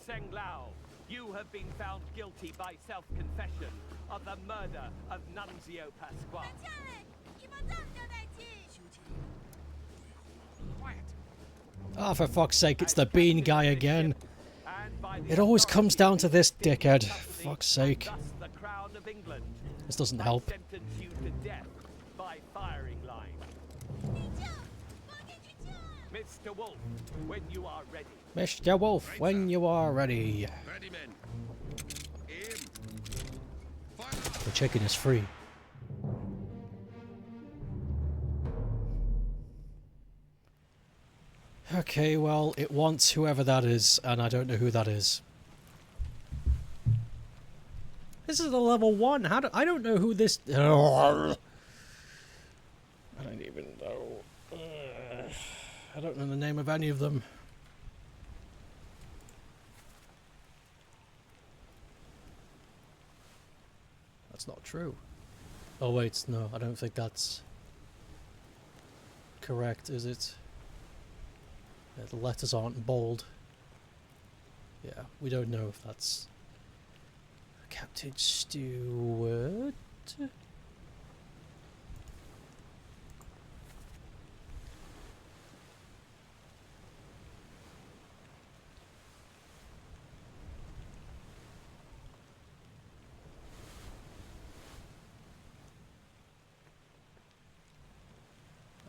Seng Lao, you have been found guilty by self-confession of the murder of Nunzio Pasquale. Ah, for fuck's sake, it's the bean guy again. It always comes down to this dickhead. For fuck's sake. This doesn't help. Sentence you to death by firing line. Mr. Wolf, when you are ready. Mr. Wolf, when you are ready. Ready, men. Aim. Fire. The chicken is free. Okay, well, it wants whoever that is, and I don't know who that is. This is a level 1. I don't know who this... I don't even know. I don't know the name of any of them. That's not true. Oh wait, no, I don't think that's correct, is it? Yeah, the letters aren't bold. Yeah, we don't know if that's Captain Stewart.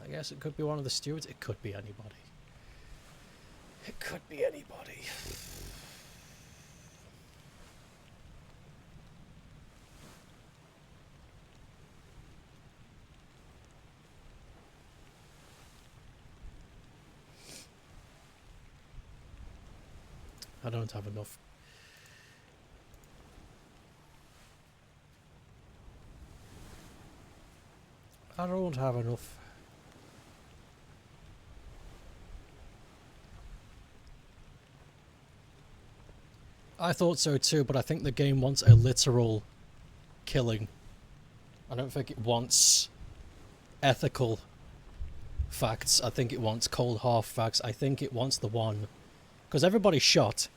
I guess it could be one of the stewards. It could be anybody. It could be anybody. I don't have enough. I don't have enough. I thought so too, but I think the game wants a literal killing. I don't think it wants ethical facts. I think it wants cold half facts. I think it wants the one. Because everybody shot,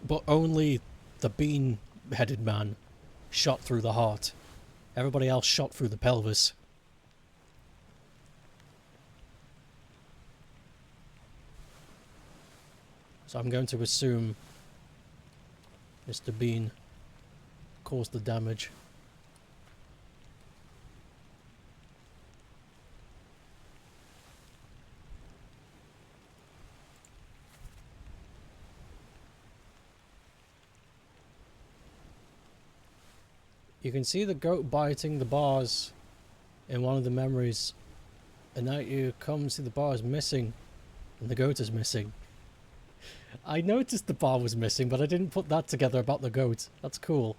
but only the bean-headed man shot through the heart. Everybody else shot through the pelvis. So I'm going to assume Mr. Bean caused the damage. You can see the goat biting the bars in one of the memories, and now you come see the bar is missing and the goat is missing. I noticed the bar was missing, but I didn't put that together about the goat. That's cool.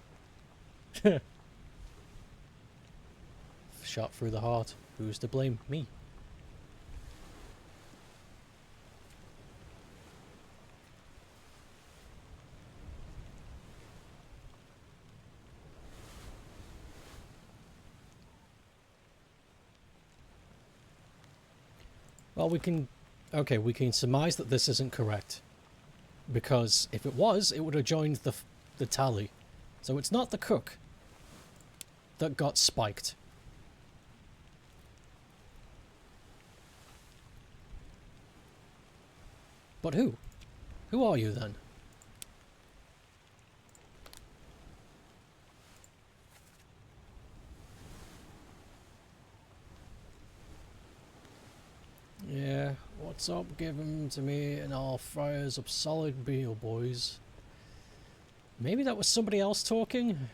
Shot through the heart. Who's to blame? Me. Well, we can... Okay, we can surmise that this isn't correct. Because if it was, it would have joined the tally. So it's not the cook that got spiked. But who? Who are you then? Yeah, what's up? Give 'em to me and I'll fry us up solid meal, boys. Maybe that was somebody else talking?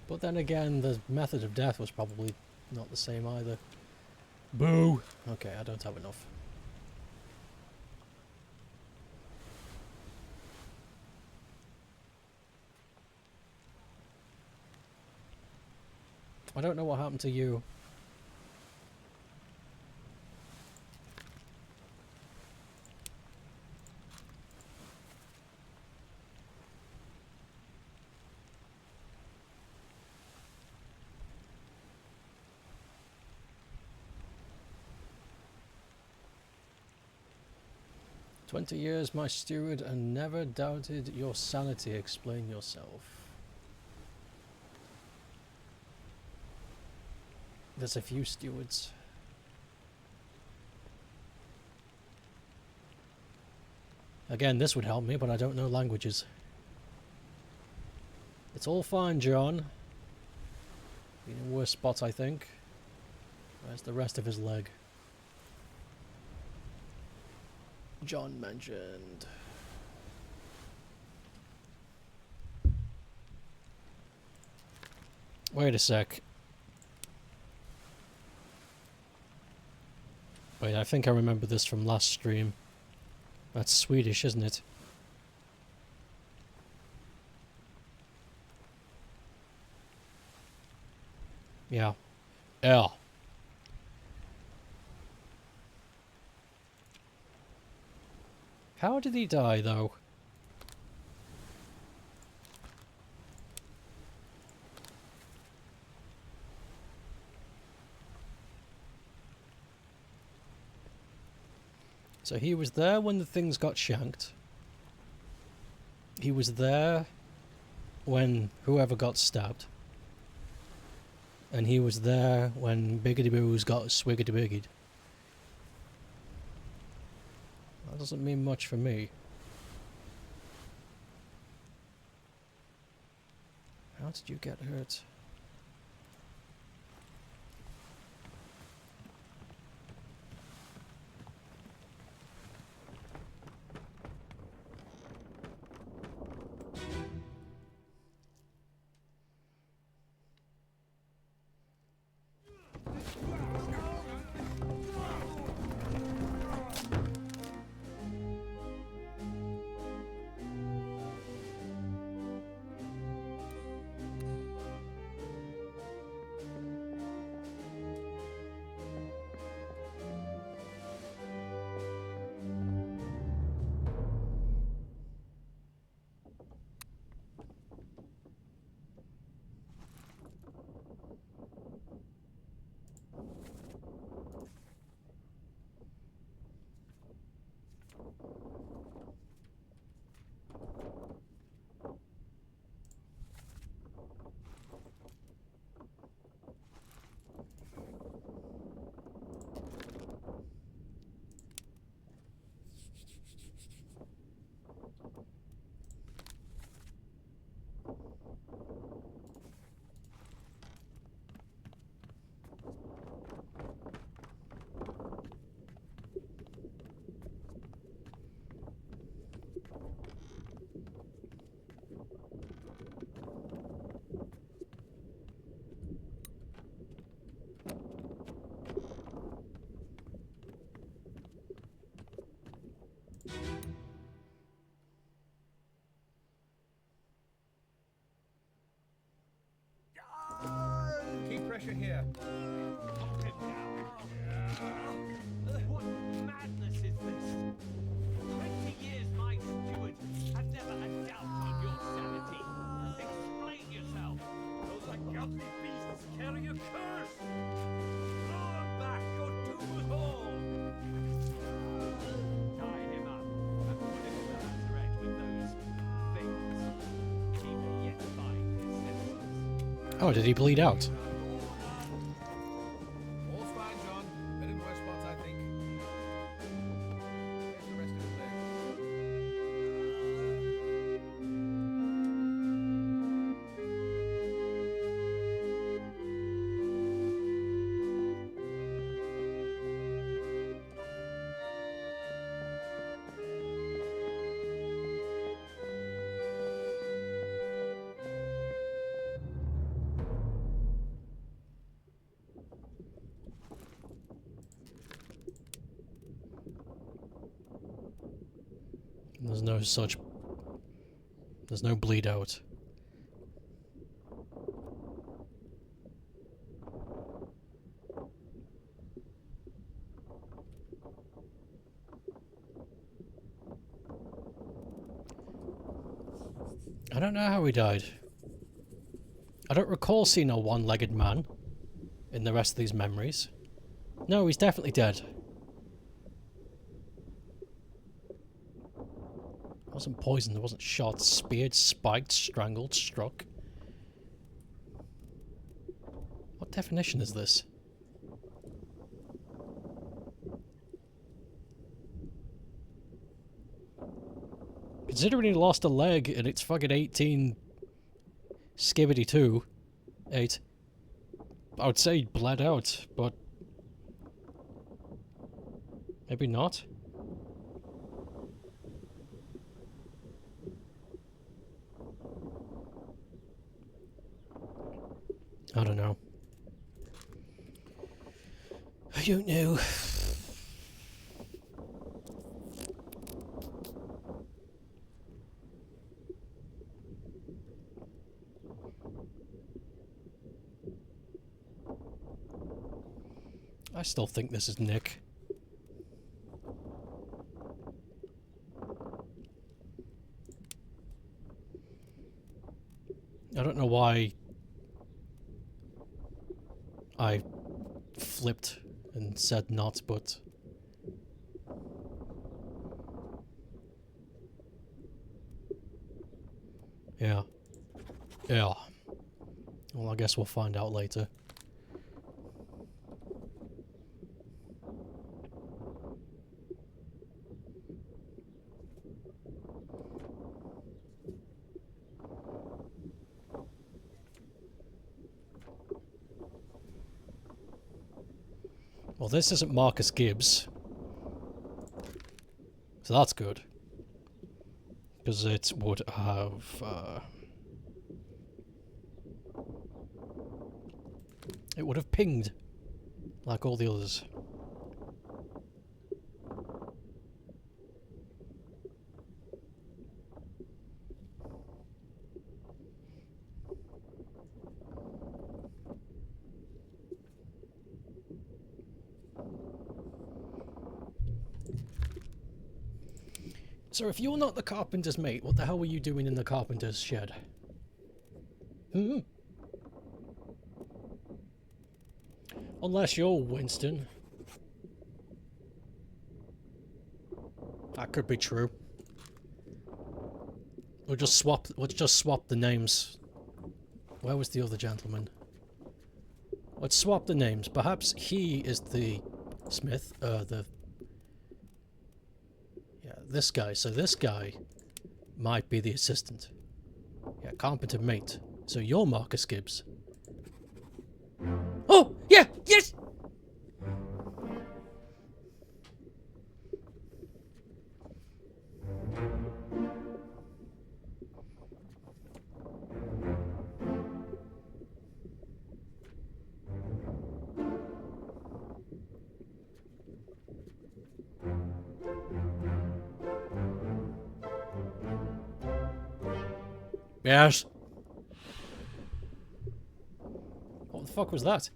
But then again, the method of death was probably not the same either. Boo! Okay, I don't have enough. I don't know what happened to you. "20 years my steward and never doubted your sanity. Explain yourself." There's a few stewards. Again, this would help me, but I don't know languages. It's all fine, John. Been in worse spots, I think. Where's the rest of his leg? John mentioned. Wait a sec. Wait, I think I remember this from last stream. That's Swedish, isn't it? Yeah. L. How did he die, though? So he was there when the things got shanked. He was there when whoever got stabbed. And he was there when Biggity Boos got swiggity biggied. That doesn't mean much for me. How did you get hurt? Oh, did he bleed out? All's fine, John. Been in worse spots, I think. Where's the rest of his leg? There's no such... There's no bleed out. I don't know how he died. I don't recall seeing a one-legged man in the rest of these memories. No, he's definitely dead. Wasn't poisoned, wasn't shot, speared, spiked, strangled, struck. What definition is this? Considering he lost a leg and it's fucking 18 skibbity 2, 8, I would say he bled out, but maybe not. I don't know. I don't know. I still think this is Nick. I don't know why I flipped and said not, but yeah. Yeah. Well, I guess we'll find out later. Well, this isn't Marcus Gibbs. So that's good. Because it would have... it would have pinged. Like all the others. So if you're not the carpenter's mate, what the hell were you doing in the carpenter's shed? Hmm? Unless you're Winston. That could be true. We'll just swap the names. Where was the other gentleman? Let's swap the names. Perhaps he is the smith, this guy. So this guy might be the assistant. Yeah, carpenter mate. So you're Marcus Gibbs. Oh, yeah, yes! Yes. What the fuck was that?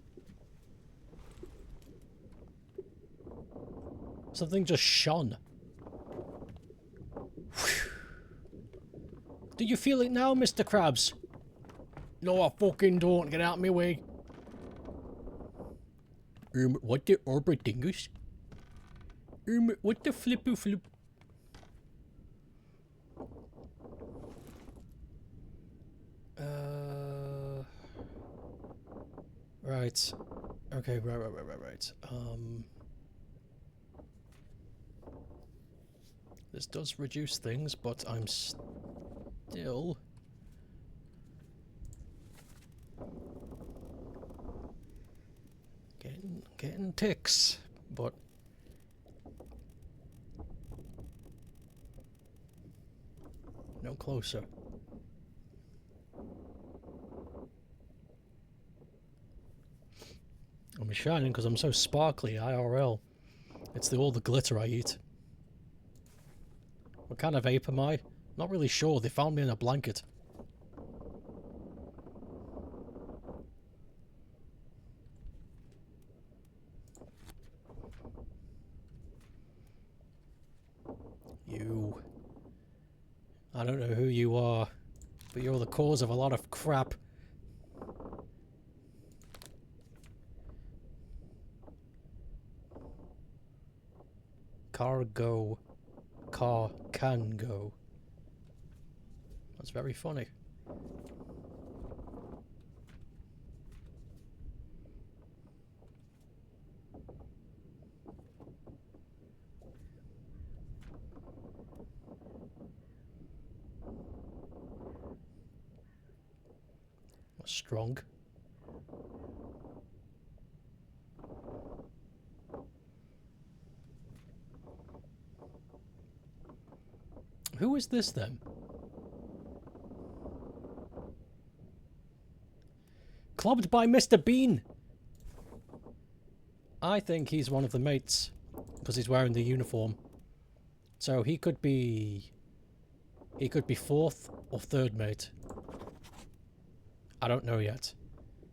Something just shone. Whew. Do you feel it now, Mr. Krabs? No, I fucking don't. Get out of my way. What the OBRA dingus? What the flippy flip? Right. Okay, right. This does reduce things, but I'm still... Getting ticks, but... No closer. I'm shining because I'm so sparkly IRL. It's all the glitter I eat. What kind of ape am I? Not really sure. They found me in a blanket. You. I don't know who you are, but you're the cause of a lot of crap. Cargo. Car can go. That's very funny. Strong. Who is this then? Clubbed by Mr. Bean! I think he's one of the mates, because he's wearing the uniform. So he could be... He could be fourth or third mate. I don't know yet.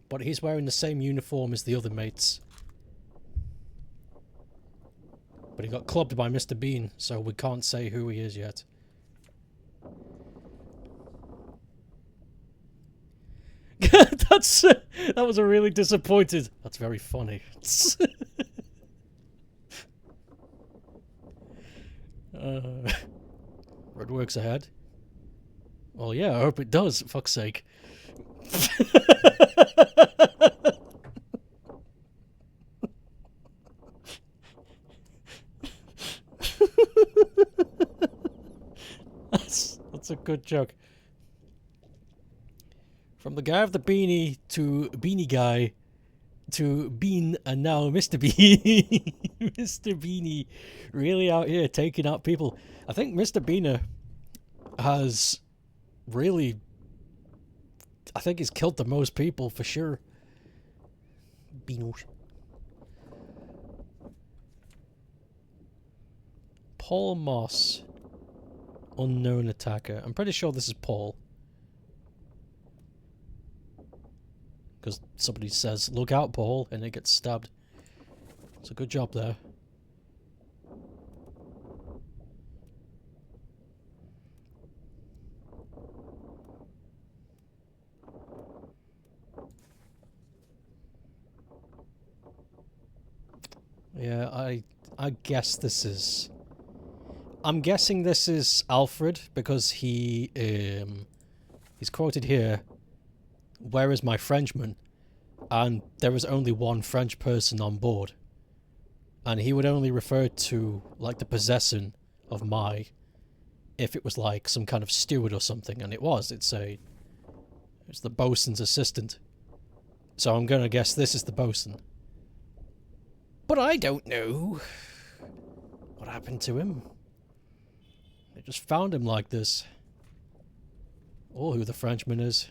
But he's wearing the same uniform as the other mates. But he got clubbed by Mr. Bean, so we can't say who he is yet. That was a really disappointed. That's very funny. Red works ahead. Well, yeah, I hope it does, for fuck's sake. That's a good joke. From the guy with the beanie to beanie guy to Bean and now Mr. Bean. Mr. Beanie really out here taking out people. I think Mr. Beaner has really... I think he's killed the most people for sure. Beanos. Paul Moss. Unknown attacker. I'm pretty sure this is Paul. Because somebody says, look out, Paul, and it gets stabbed. It's a good job there. Yeah, I guess this is... I'm guessing this is Alfred, because he's quoted here, "Where is my Frenchman?" And there was only one French person on board. And he would only refer to, like, the possession of my, if it was like some kind of steward or something, and it was. It's the bosun's assistant. So I'm gonna guess this is the bosun. But I don't know what happened to him. They just found him like this. Or who the Frenchman is.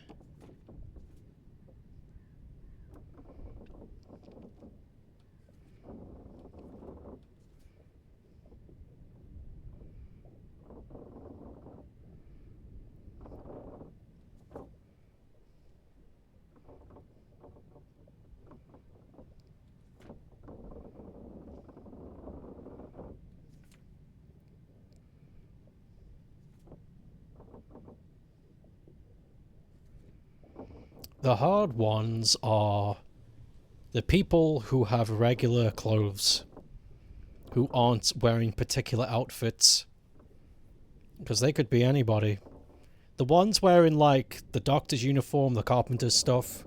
The hard ones are the people who have regular clothes, who aren't wearing particular outfits, because they could be anybody. The ones wearing, like, the doctor's uniform, the carpenter's stuff,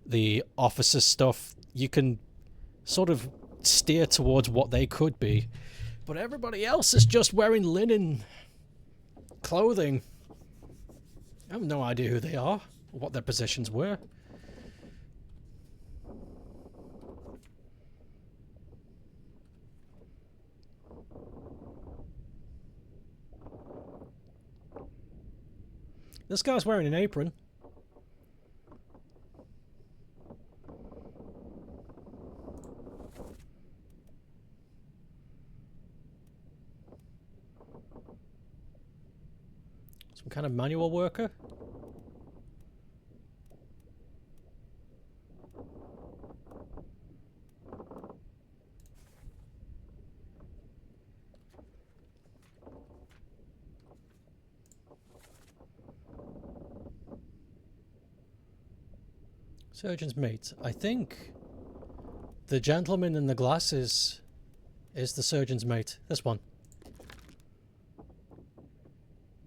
the officer stuff, you can sort of steer towards what they could be. But everybody else is just wearing linen clothing. I have no idea who they are, or what their positions were. This guy's wearing an apron. Some kind of manual worker? Surgeon's mate. I think the gentleman in the glasses is the surgeon's mate. This one.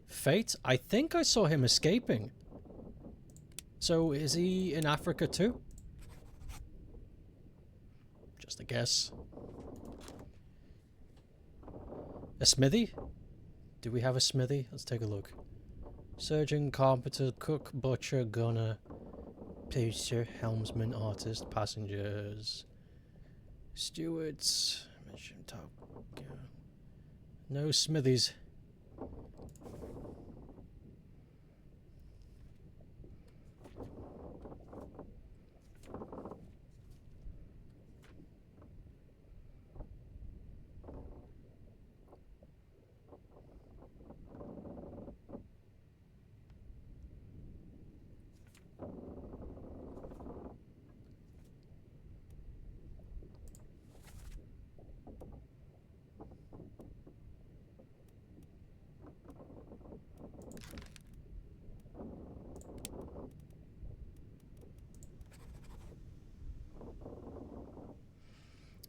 Fate? I think I saw him escaping. So is he in Africa too? Just a guess. A smithy? Do we have a smithy? Let's take a look. Surgeon, carpenter, cook, butcher, gunner, pacer, helmsman, artist, passengers, stewards, mission top. No smithies.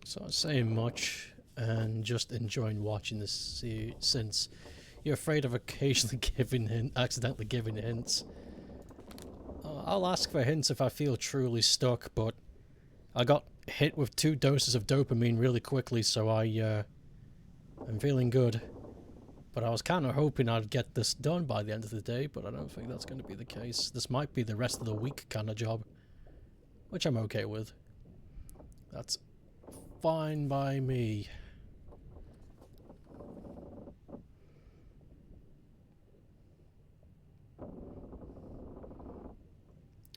So I'm saying much and just enjoying watching this since you're afraid of occasionally accidentally giving hints. I'll ask for hints if I feel truly stuck, but I got hit with 2 doses of dopamine really quickly, so I'm feeling good. But I was kind of hoping I'd get this done by the end of the day, but I don't think that's going to be the case. This might be the rest of the week kind of job, which I'm okay with. That's fine by me.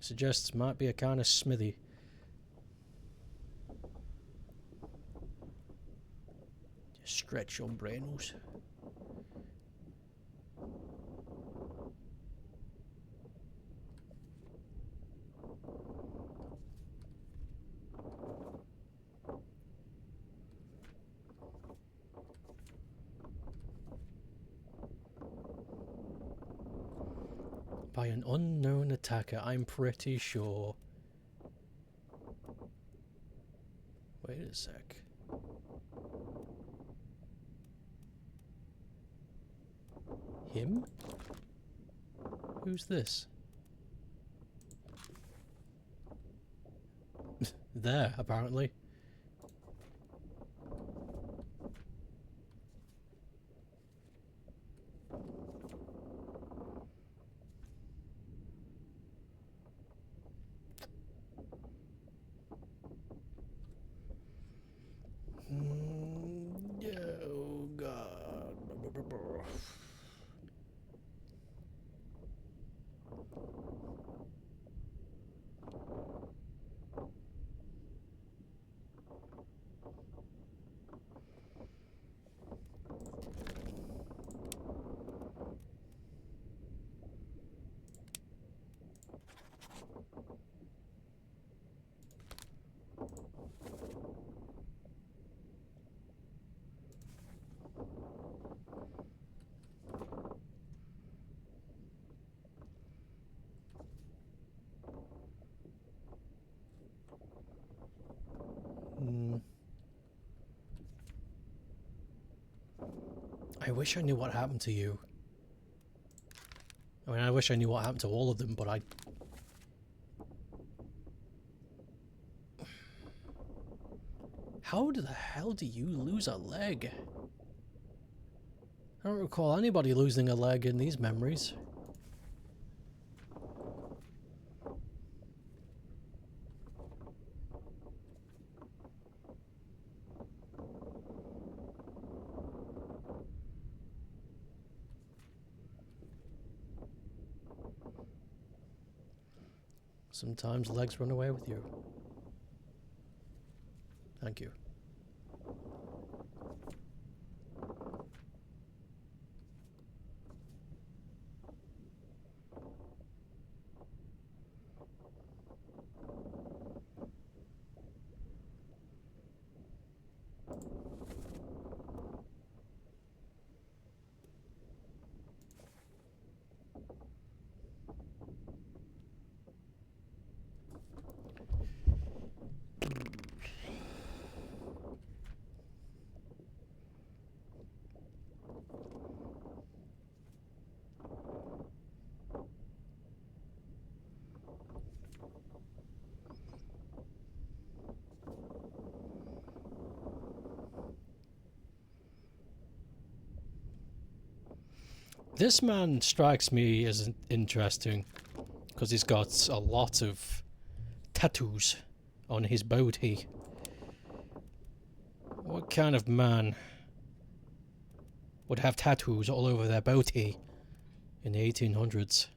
Suggests might be a kind of smithy. Just stretch your brains. By an unknown attacker, I'm pretty sure. Wait a sec. Him? Who's this? There, apparently. Oh God. I wish I knew what happened to you. I mean, I wish I knew what happened to all of them, but I... How the hell do you lose a leg? I don't recall anybody losing a leg in these memories. Sometimes legs run away with you. Thank you. This man strikes me as interesting because he's got a lot of tattoos on his body. What kind of man would have tattoos all over their body in the 1800s?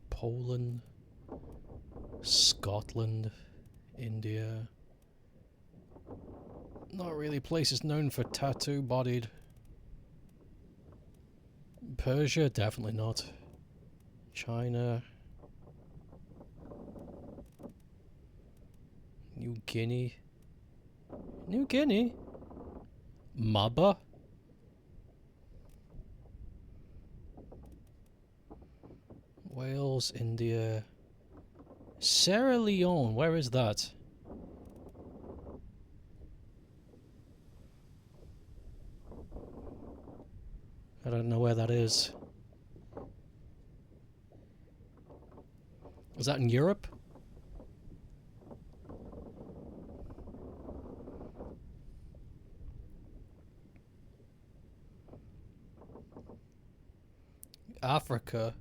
Poland, Scotland, India. Not really places known for tattoo-bodied. Persia, definitely not. China. New Guinea. New Guinea? Maba? Wales, India. Sierra Leone, where is that? I don't know where that is. Is that in Europe? Africa.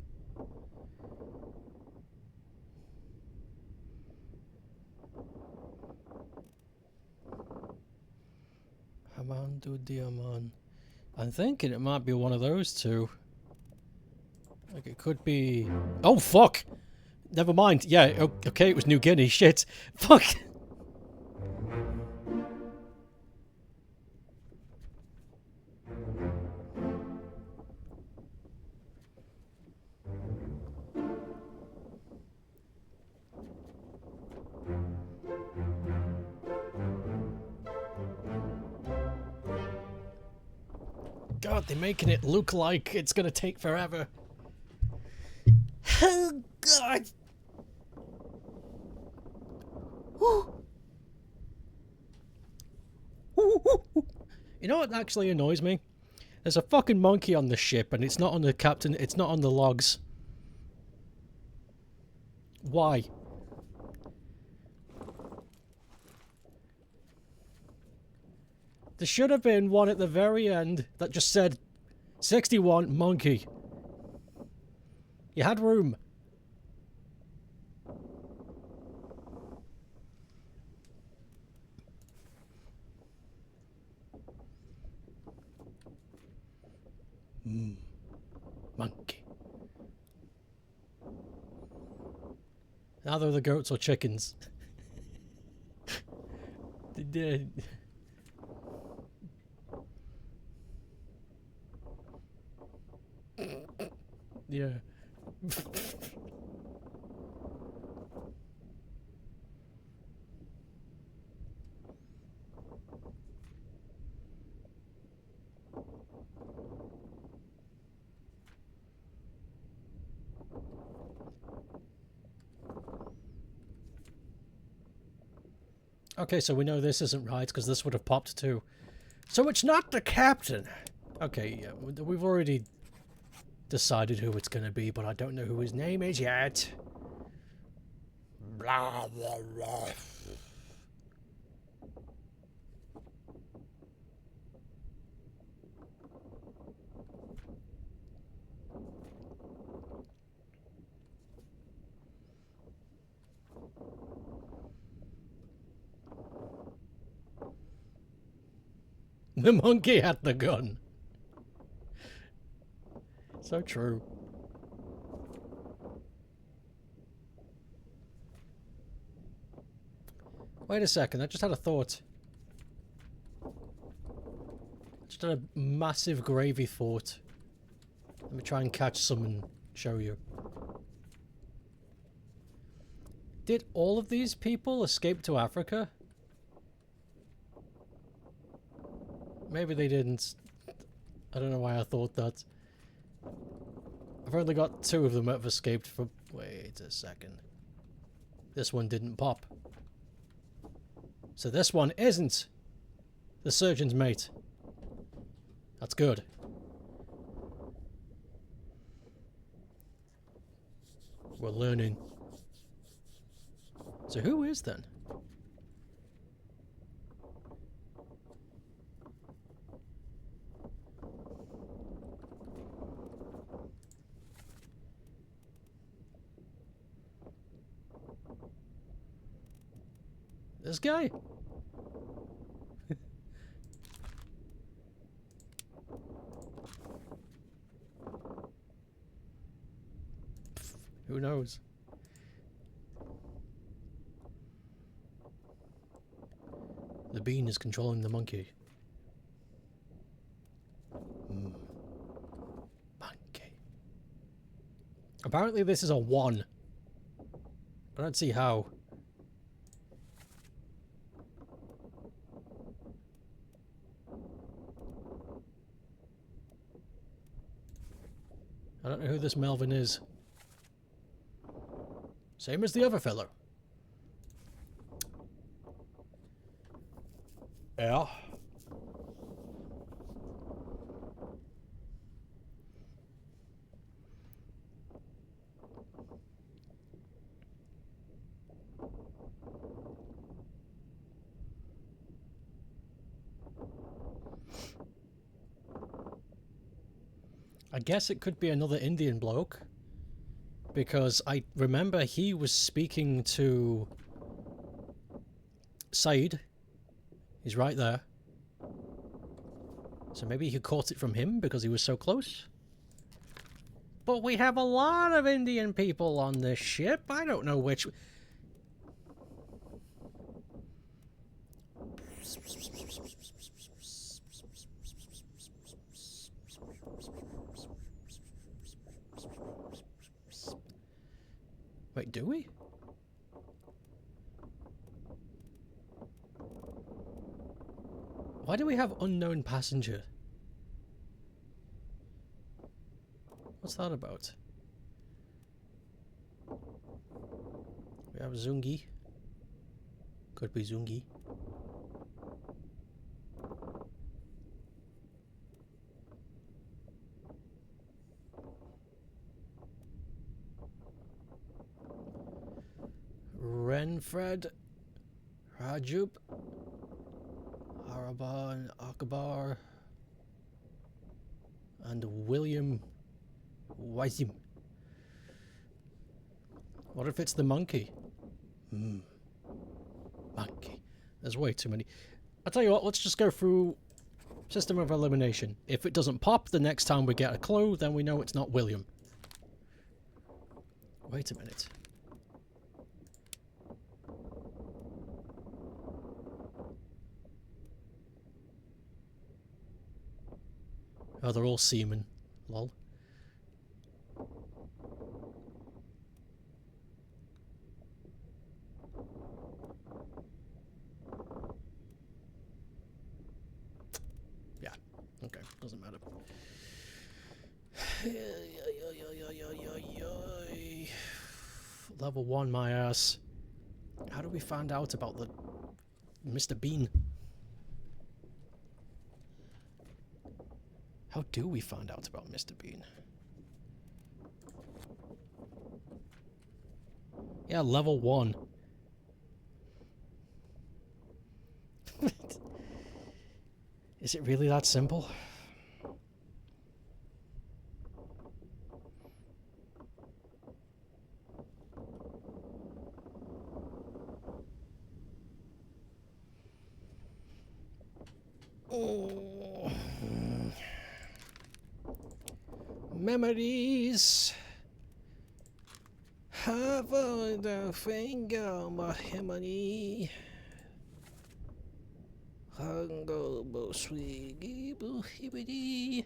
Hamandu Diaman. I'm thinking it might be one of those two. Like it could be... Oh, fuck! Never mind. Yeah, okay, it was New Guinea. Shit. Fuck! God, they're making it look like it's gonna take forever. Oh, God! You know what actually annoys me? There's a fucking monkey on the ship and it's not on the captain, it's not on the logs. Why? There should have been one at the very end that just said 61 monkey. You had room. Monkey. Either the goats or chickens. They did. Yeah. Okay, so we know this isn't right, because this would have popped too. So it's not the captain! Okay, yeah, we've already decided who it's gonna be, but I don't know who his name is yet. Blah, blah, blah. The monkey had the gun. So true. Wait a second, I just had a thought. Just had a massive gravy thought. Let me try and catch some and show you. Did all of these people escape to Africa? Maybe they didn't. I don't know why I thought that. I've only got 2 of them that have escaped from... Wait a second. This one didn't pop. So this one isn't the surgeon's mate. That's good. We're learning. So who is then? This guy? Who knows? The bean is controlling the monkey. Monkey. Apparently this is a 1. I don't see how. I don't know who this Melvin is. Same as the other fellow. Yeah. I guess it could be another Indian bloke. Because I remember he was speaking to Said. He's right there. So maybe he caught it from him because he was so close. But we have a lot of Indian people on this ship. I don't know which... Wait, do we? Why do we have unknown passenger? What's that about? We have Zungi. Could be Zungi. Renfred, Rajub, Araban, Akbar, and William Wazim. What if it's the monkey? Monkey. There's way too many. I'll tell you what, let's just go through system of elimination. If it doesn't pop the next time we get a clue, then we know it's not William. Wait a minute. Oh, they're all seamen. Lol. Doesn't matter. Level 1, my ass. How do we find out about the Mr. Bean? How do we find out about Mr. Bean? Yeah, level 1. Is it really that simple? Oh. Memories. Have the finger, my hemony. Hango bo swiggy bo hibbity.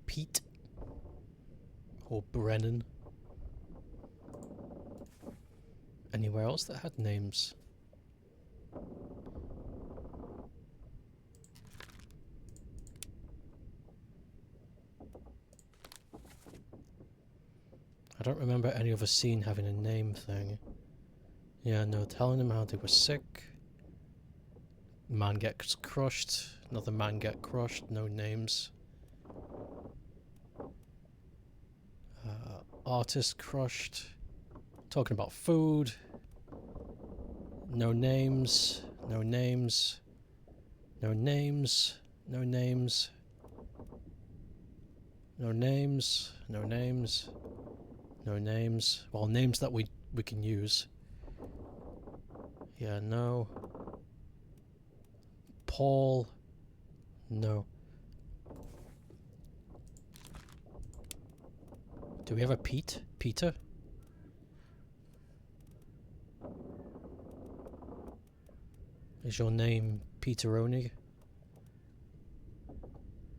Pete or Brennan. Anywhere else that had names? I don't remember any other scene having a name thing. Yeah, no, telling them how they were sick. Man gets crushed. Another man get crushed. No names. Artist crushed. Talking about food. No names. No names. No names. No names. No names. No names. No names. Well, names that we can use. Yeah, no. Paul. No. Do we have a Pete? Peter? Is your name Peteroni?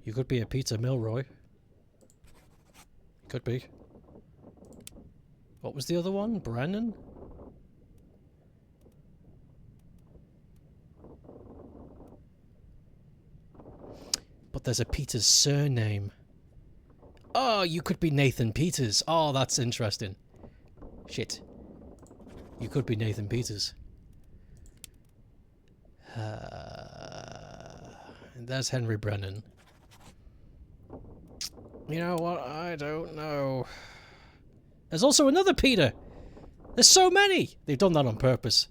You could be a Peter Milroy. Could be. What was the other one? Brennan? But there's a Peter's surname. Oh, you could be Nathan Peters. Oh, that's interesting. Shit. You could be Nathan Peters. There's Henry Brennan. You know what? I don't know. There's also another Peter. There's so many. They've done that on purpose.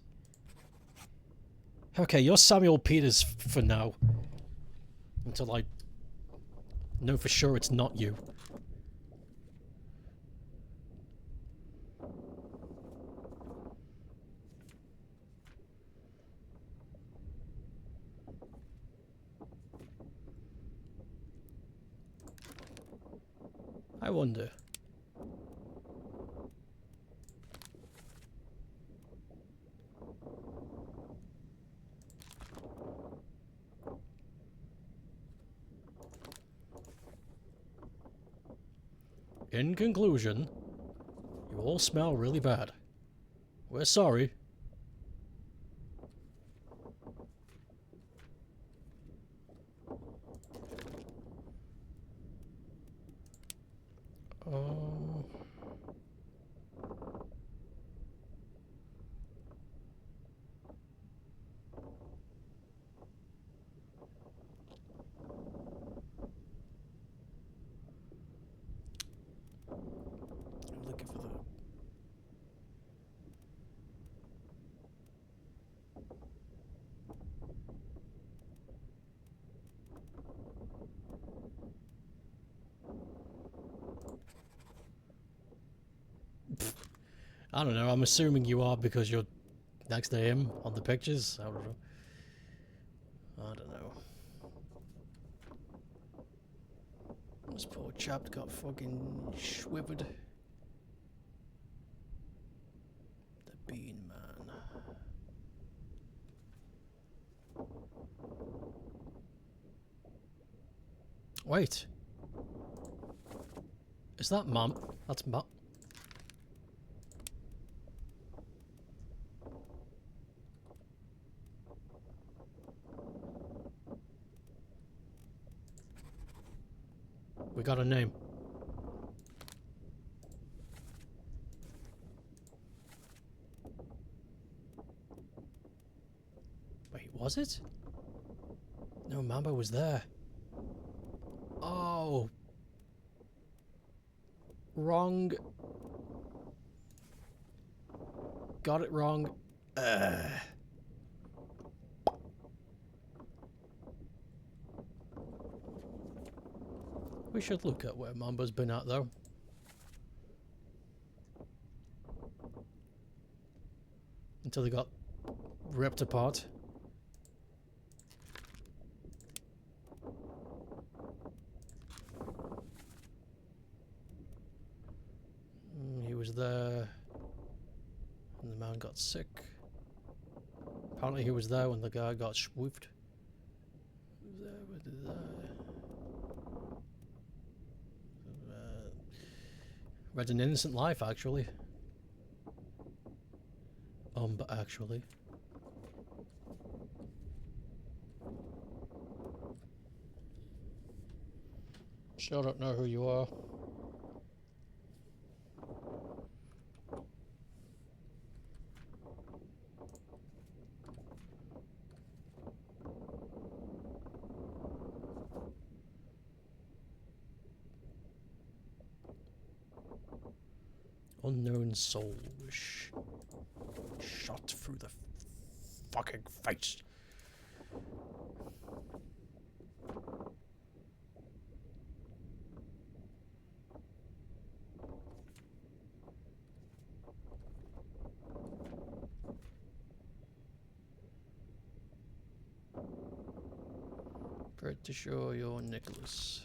Okay, you're Samuel Peters for now. Until I know for sure it's not you. I wonder. In conclusion, you all smell really bad. We're sorry. I'm looking for the... I don't know, I'm assuming you are because you're next to him on the pictures. I don't know. I don't know. This poor chap got fucking schwivered. The Bean Man. Wait. Is that Mum? That's Mum. We got a name. Wait, was it? No, Mamba was there. Oh. Wrong. Got it wrong. We should look at where Mamba's been at, though. Until they got ripped apart. He was there. And the man got sick. Apparently he was there when the guy got swooped. Read an innocent life, actually. But actually. Sure don't know who you are. Unknown soul shot through the fucking face. Pretty sure you're Nicholas.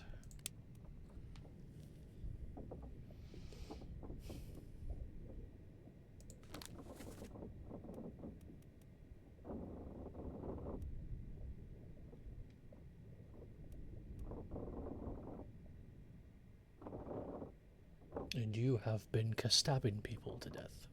And you have been stabbing people to death.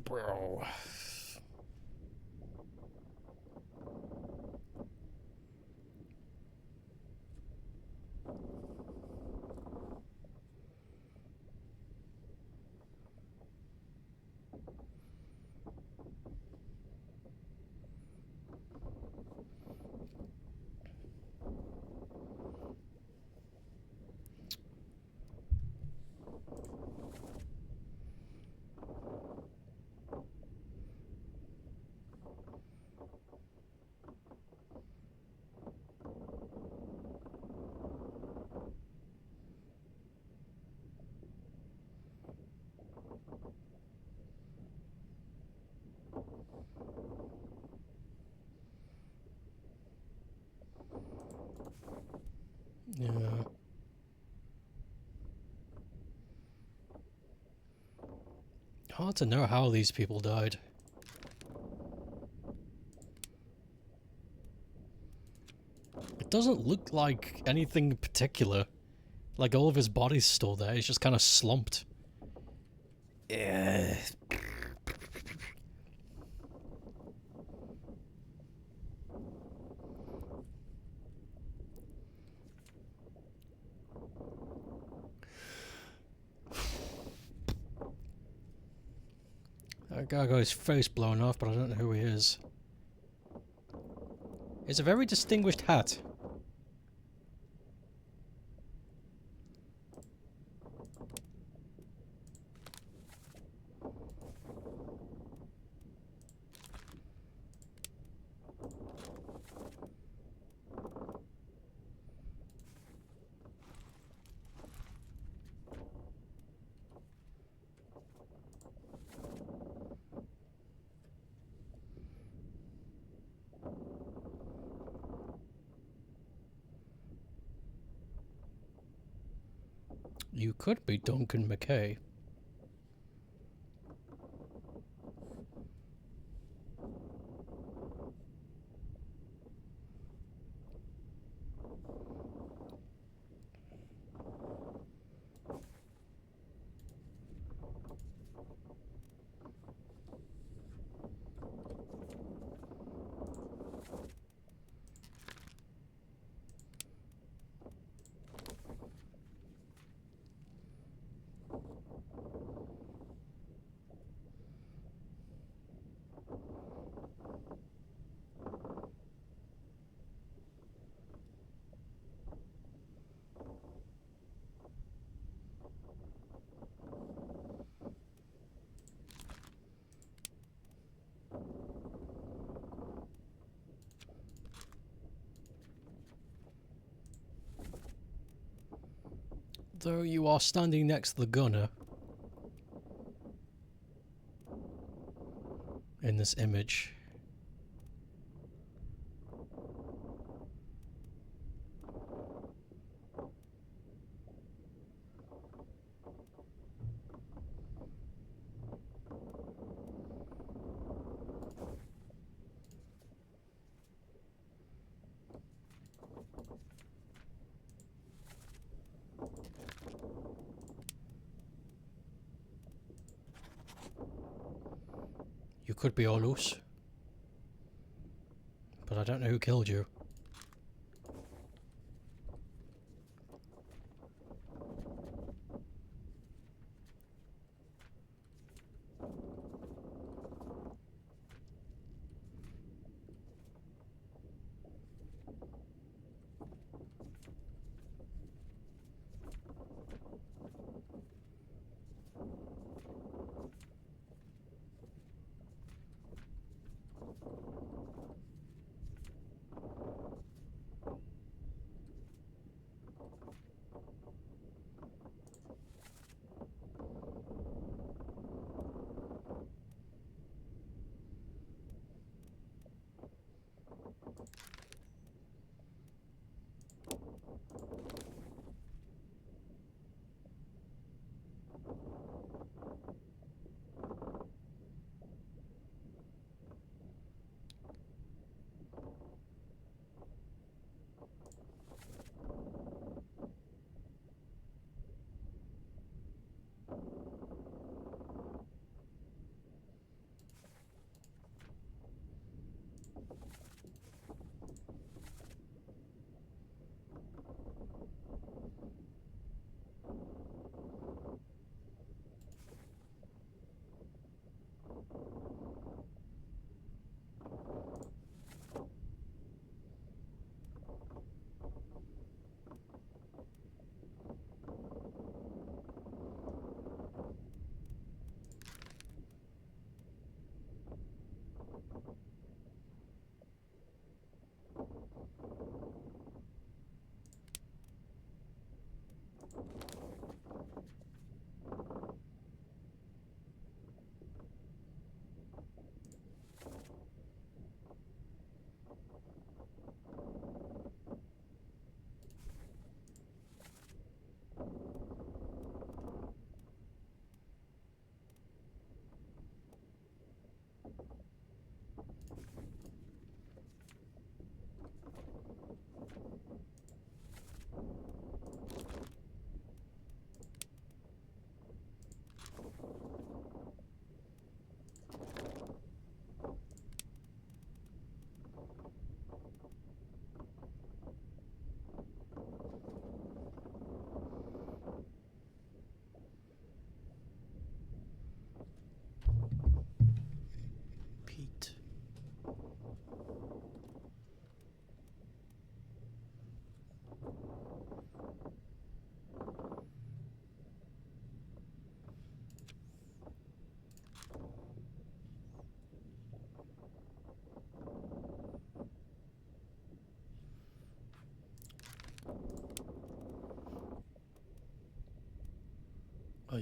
Bro. Hard to know how these people died. It doesn't look like anything particular. Like all of his body's still there, he's just kind of slumped. Yeah. That guy got his face blown off, but I don't know who he is. It's a very distinguished hat. You could be Duncan McKay. Though you are standing next to the gunner in this image. You could be Olus, but I don't know who killed you.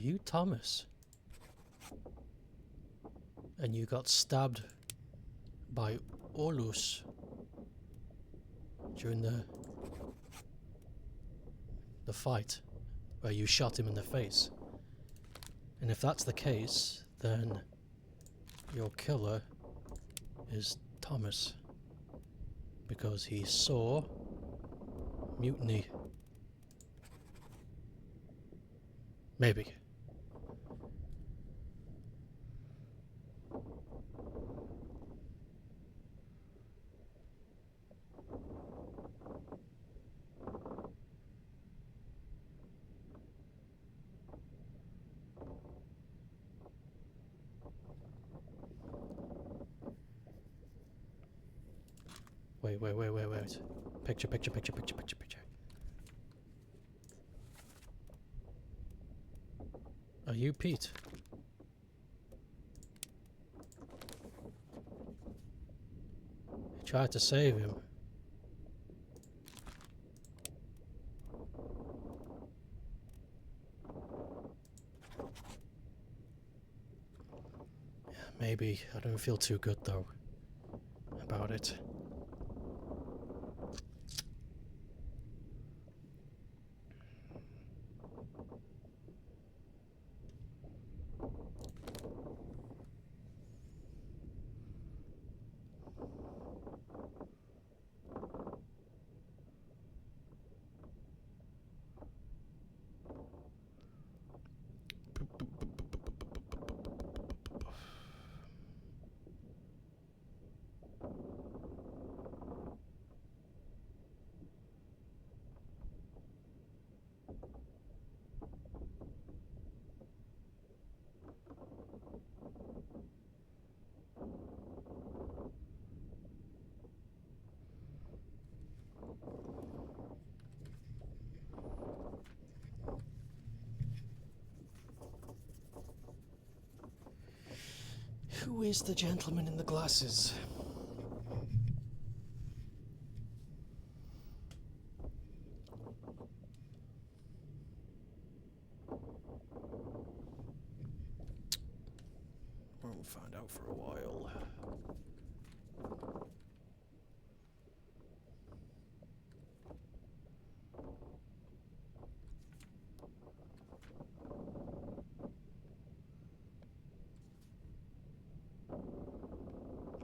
you Thomas? And you got stabbed by Olus during the fight where you shot him in the face. And if that's the case, then your killer is Thomas, because he saw mutiny. Maybe. Wait. Picture. Are you Pete? You tried to save him. Yeah, maybe. I don't feel too good though about it. Who is the gentleman in the glasses? Won't find out for a while.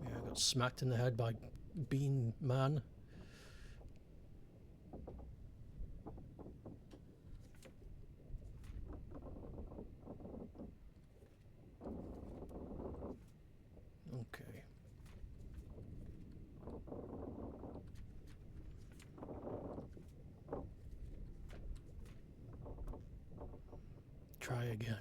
Yeah, I got smacked in the head by Bean Man. Okay. Try again.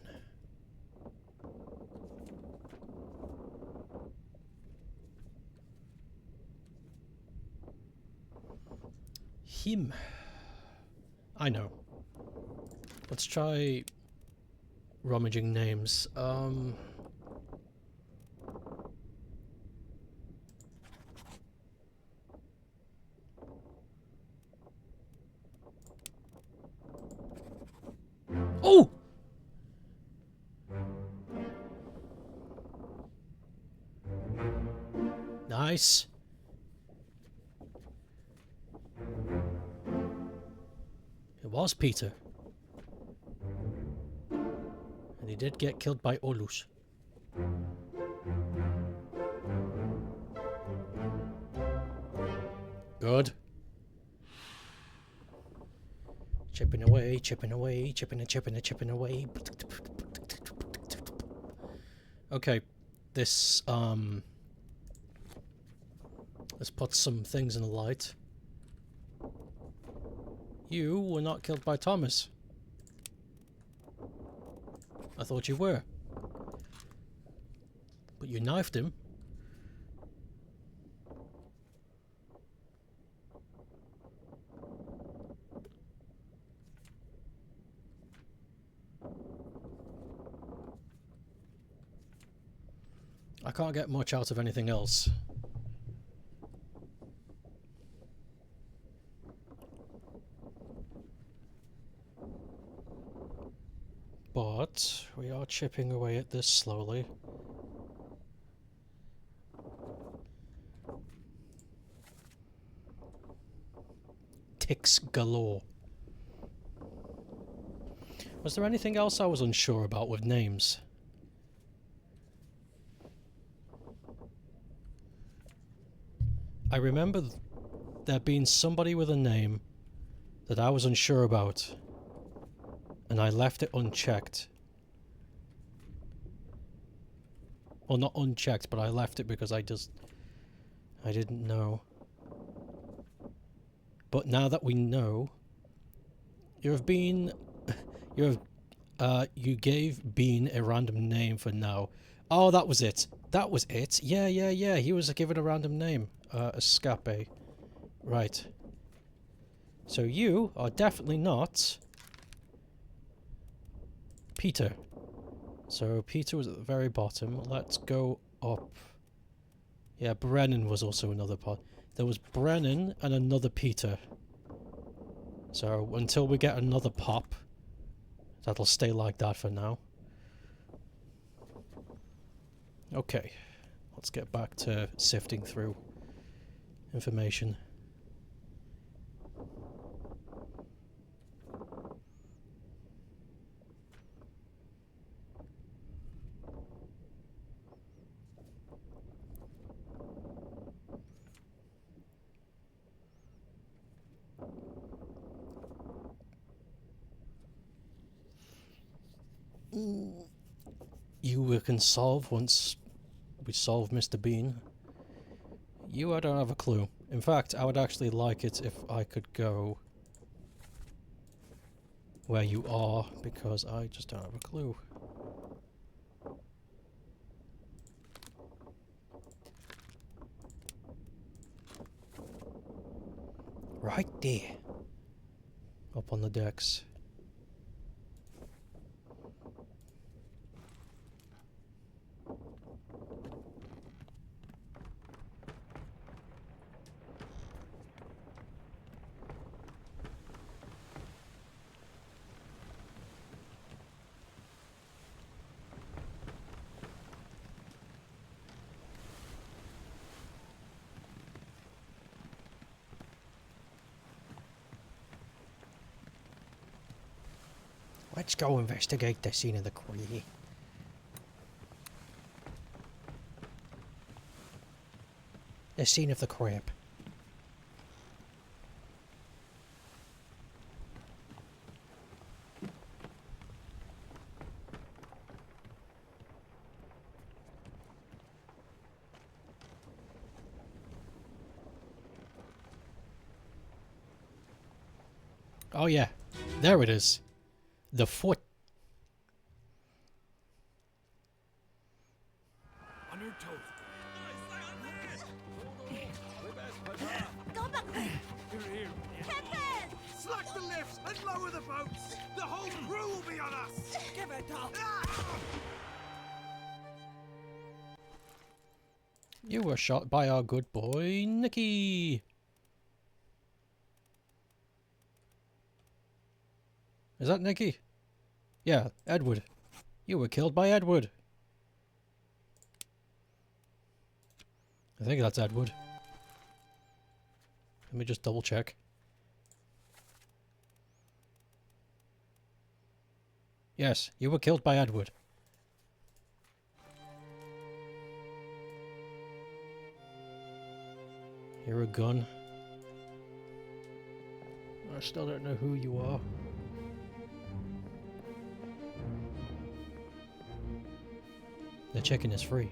Him. I know. Let's try rummaging names. Oh! Nice. It was Peter. And he did get killed by Olus. Good. Chipping away, chipping away. Okay, this, let's put some things in the light. You were not killed by Thomas. I thought you were. But you knifed him. I can't get much out of anything else. But chipping away at this slowly. Ticks galore. Was there anything else I was unsure about with names? I remember there being somebody with a name that I was unsure about, and I left it unchecked. Well, not unchecked, but I left it because I didn't know. But now that we know, you gave Bean a random name for now. Oh, that was it. That was it. Yeah. He was given a random name. Escape. Right. So you are definitely not Peter. So Peter was at the very bottom. Let's go up. Yeah, Brennan was also another part. There was Brennan and another Peter. So until we get another pop, that'll stay like that for now. Okay, let's get back to sifting through information. You can solve once we solve Mr. Bean. You, I don't have a clue. In fact, I would actually like it if I could go where you are, because I just don't have a clue. Right there. Up on the decks. Let's go investigate the scene of the crime. The scene of the crime. Oh yeah, there it is. The foot. On your toes. Go back there! Here. Captain! Slack the lifts and lower the boats! The whole crew will be on us! Give it up! You were shot by our good boy, Nicky. Is that Nicky? Yeah, Edward. You were killed by Edward. I think that's Edward. Let me just double check. Yes, you were killed by Edward. You're a gun. I still don't know who you are. The chicken is free.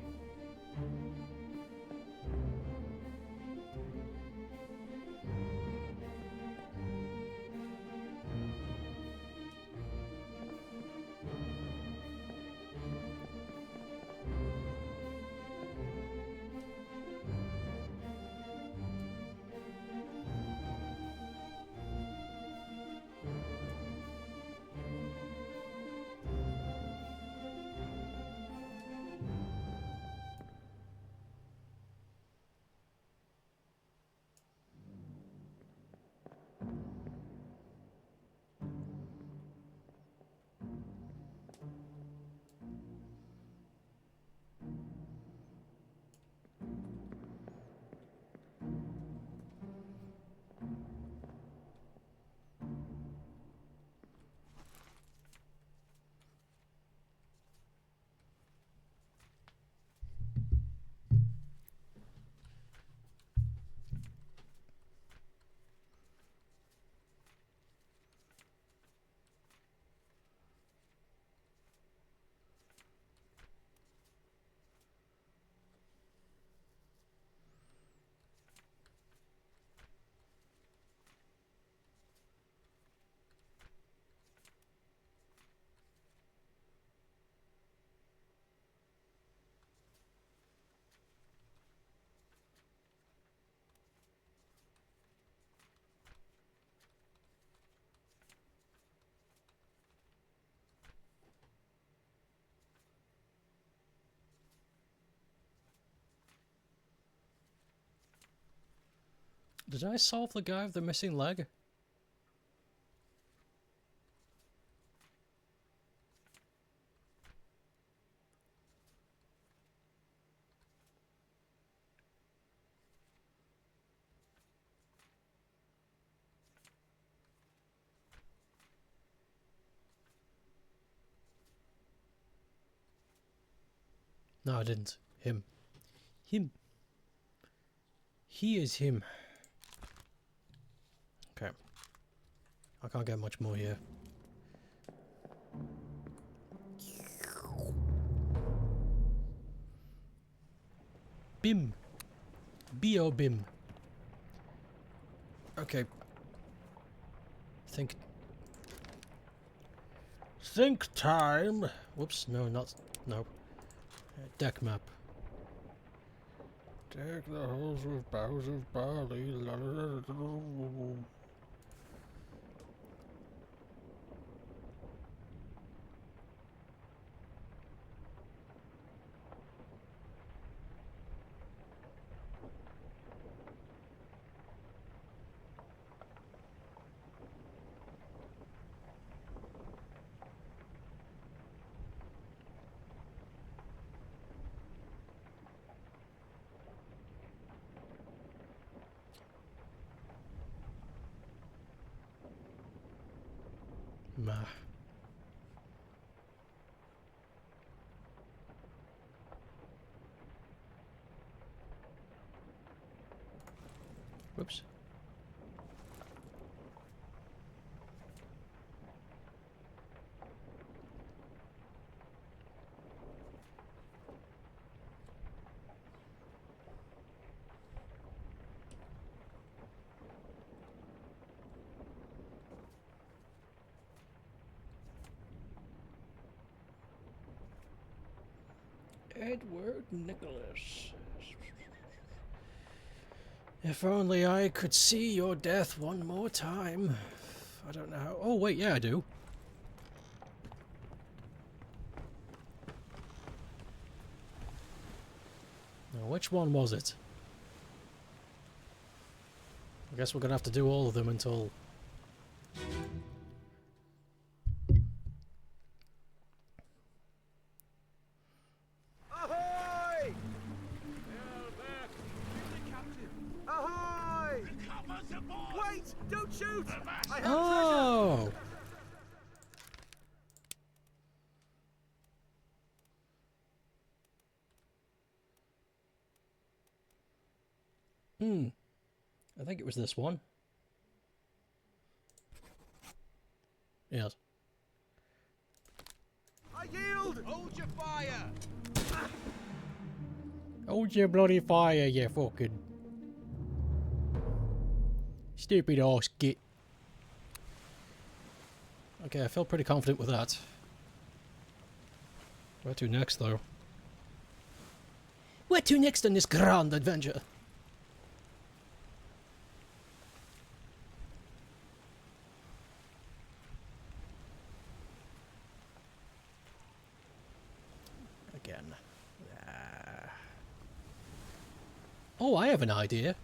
Did I solve the guy with the missing leg? No, I didn't. Him. Him. He is him. Okay. I can't get much more here. Bim. B-O-Bim. Okay. Think time. Whoops, no, not... No. Deck map. Take the hose with boughs of barley. La, la, la, la, la. Meh. Whoops. Edward Nicholas. If only I could see your death one more time. I don't know how... Oh, wait, yeah, I do. Now, which one was it? I guess we're gonna have to do all of them until... Ahoy! Ahoy! Wait! Don't shoot! I have Oh! I think it was this one. Yes. I yield! Hold your fire! Hold your bloody fire, you fucking... stupid arse git. Okay, I feel pretty confident with that. Where to next, though? Where to next on this grand adventure? Again. Oh, I have an idea.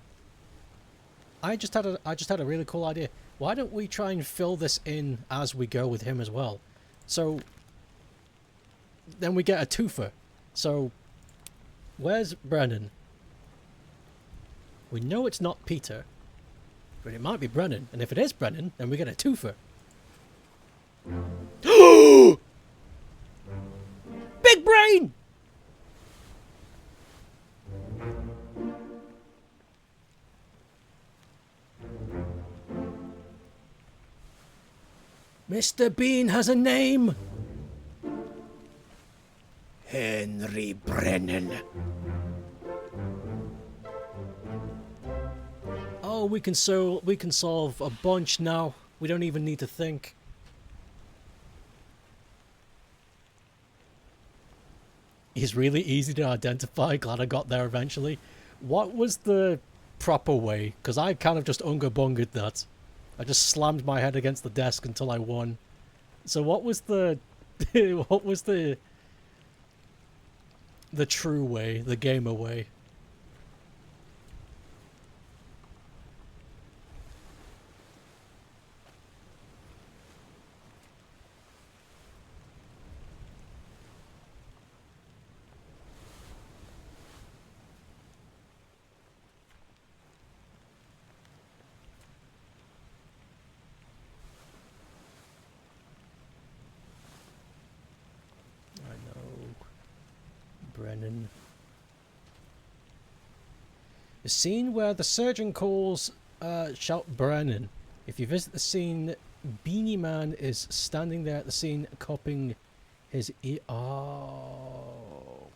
I just had a really cool idea. Why don't we try and fill this in as we go with him as well? So then we get a twofer. So where's Brennan? We know it's not Peter, but it might be Brennan. And if it is Brennan, then we get a twofer. Big brain! Mr. Bean has a name. Henry Brennan. Oh, we can solve a bunch now. We don't even need to think. He's really easy to identify. Glad I got there eventually. What was the proper way? Because I kind of just unga-bungered that. I just slammed my head against the desk until I won. So what was the... what was the true way, the gamer way? Brennan. The scene where the surgeon calls shout Brennan. If you visit the scene, Beanie Man is standing there at the scene cupping his ear. Oh.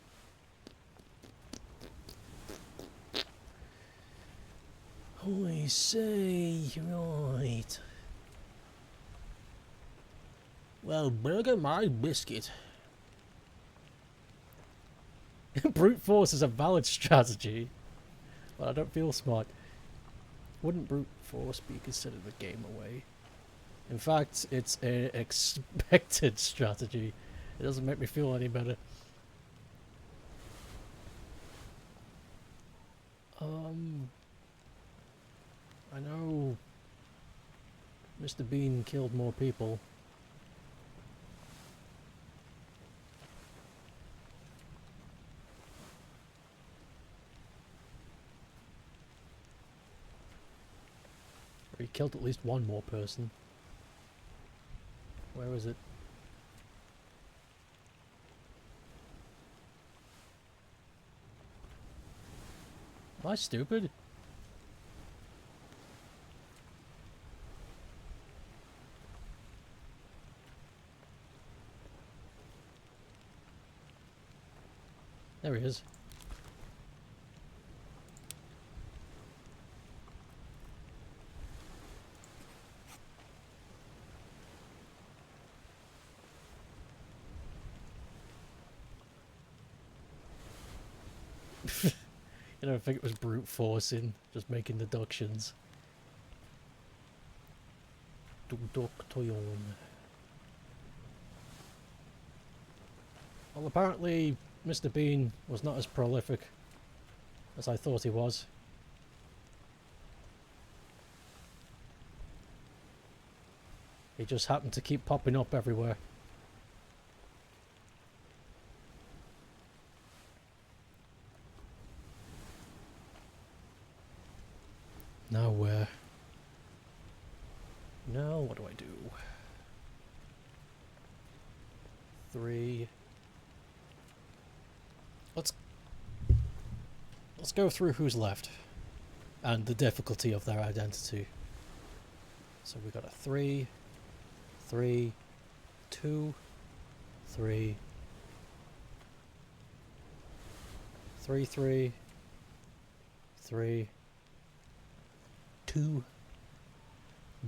I see, right. Well, burger my biscuit. Brute force is a valid strategy, but I don't feel smart. Wouldn't brute force be considered a game away? In fact, it's an expected strategy. It doesn't make me feel any better. I know Mr. Bean killed more people. He killed at least one more person. Where is it? Am I stupid? There he is. You know, I think it was brute forcing, just making deductions. Well, apparently Mr. Bean was not as prolific as I thought he was. He just happened to keep popping up everywhere. Now where? Now what do I do? 3. Let's go through who's left and the difficulty of their identity. So we got a 3, 3, 2, 3, 3, 3, 3, 2,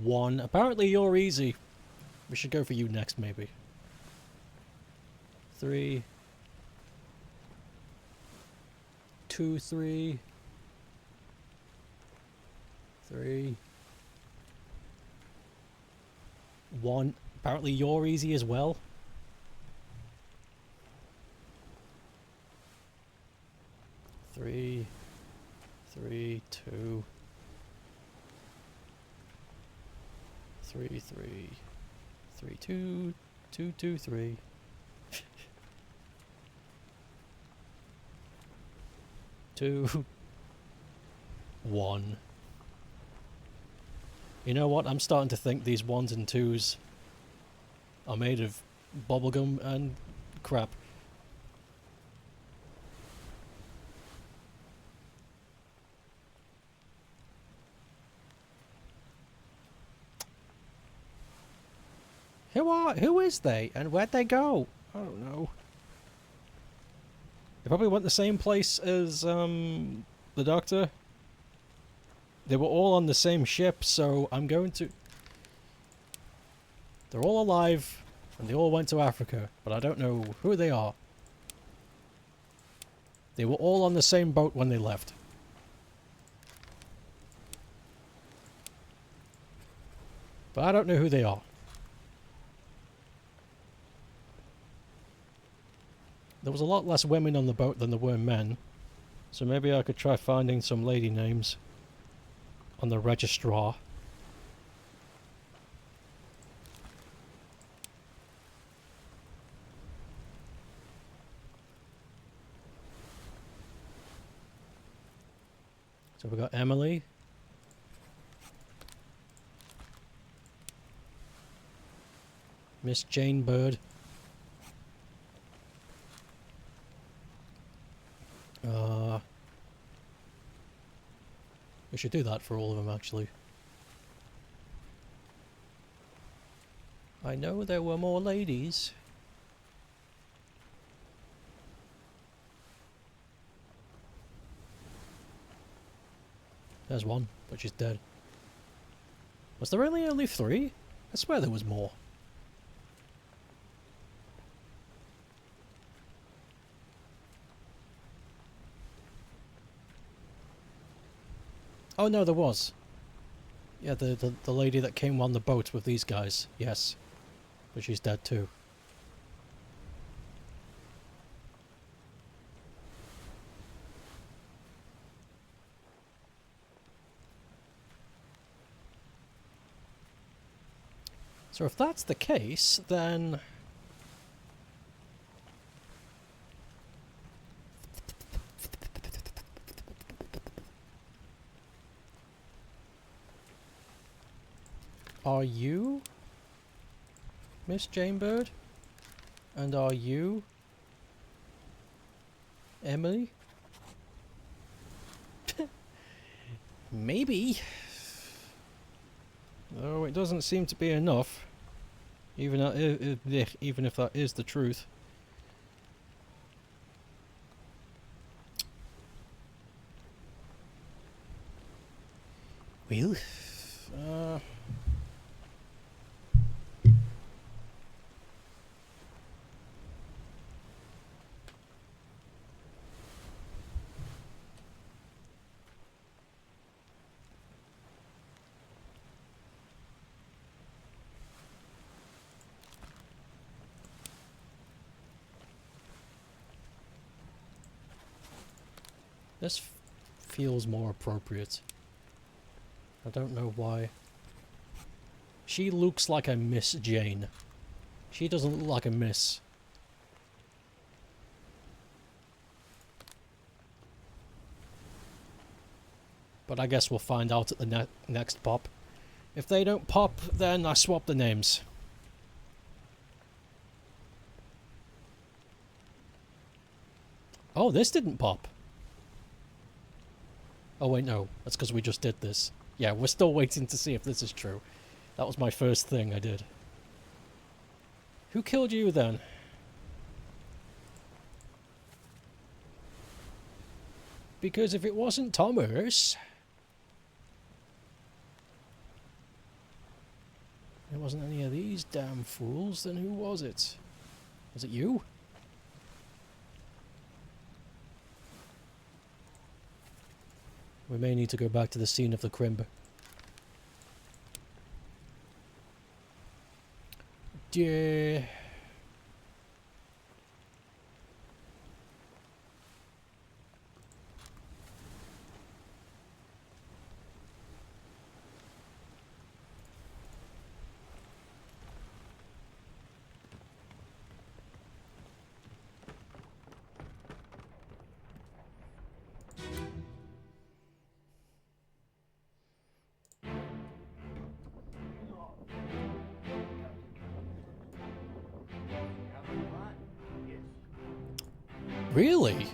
1. Apparently you're easy. We should go for you next, maybe. 3, 2, 3, 3, 1. Apparently you're easy as well. Three, 3, 2, 3, 3, 3, 2, 2, 2, 3. 2, 1. You know what? I'm starting to think these 1s and 2s are made of bubblegum and crap. Who is they and where'd they go? I don't know. They probably went the same place as the doctor. They were all on the same ship, so I'm going to... They're all alive, and they all went to Africa, but I don't know who they are. They were all on the same boat when they left. But I don't know who they are. There was a lot less women on the boat than there were men, so maybe I could try finding some lady names on the registrar. So we got Emily. Miss Jane Bird. We should do that for all of them, actually. I know there were more ladies. There's one, but she's dead. Was there really only 3? I swear there was more. Oh no, there was. Yeah, the lady that came on the boat with these guys. Yes. But she's dead too. So if that's the case, then... Are you Miss Janebird? And are you Emily? Maybe. Though it doesn't seem to be enough. Even if that is the truth. Well, this feels more appropriate. I don't know why. She looks like a Miss Jane. She doesn't look like a Miss. But I guess we'll find out at the next pop. If they don't pop, then I swap the names. Oh, this didn't pop. Oh wait, no. That's because we just did this. Yeah, we're still waiting to see if this is true. That was my first thing I did. Who killed you then? Because if it wasn't Thomas... It wasn't any of these damn fools, then who was it? Was it you? We may need to go back to the scene of the crime. Yeah. Really?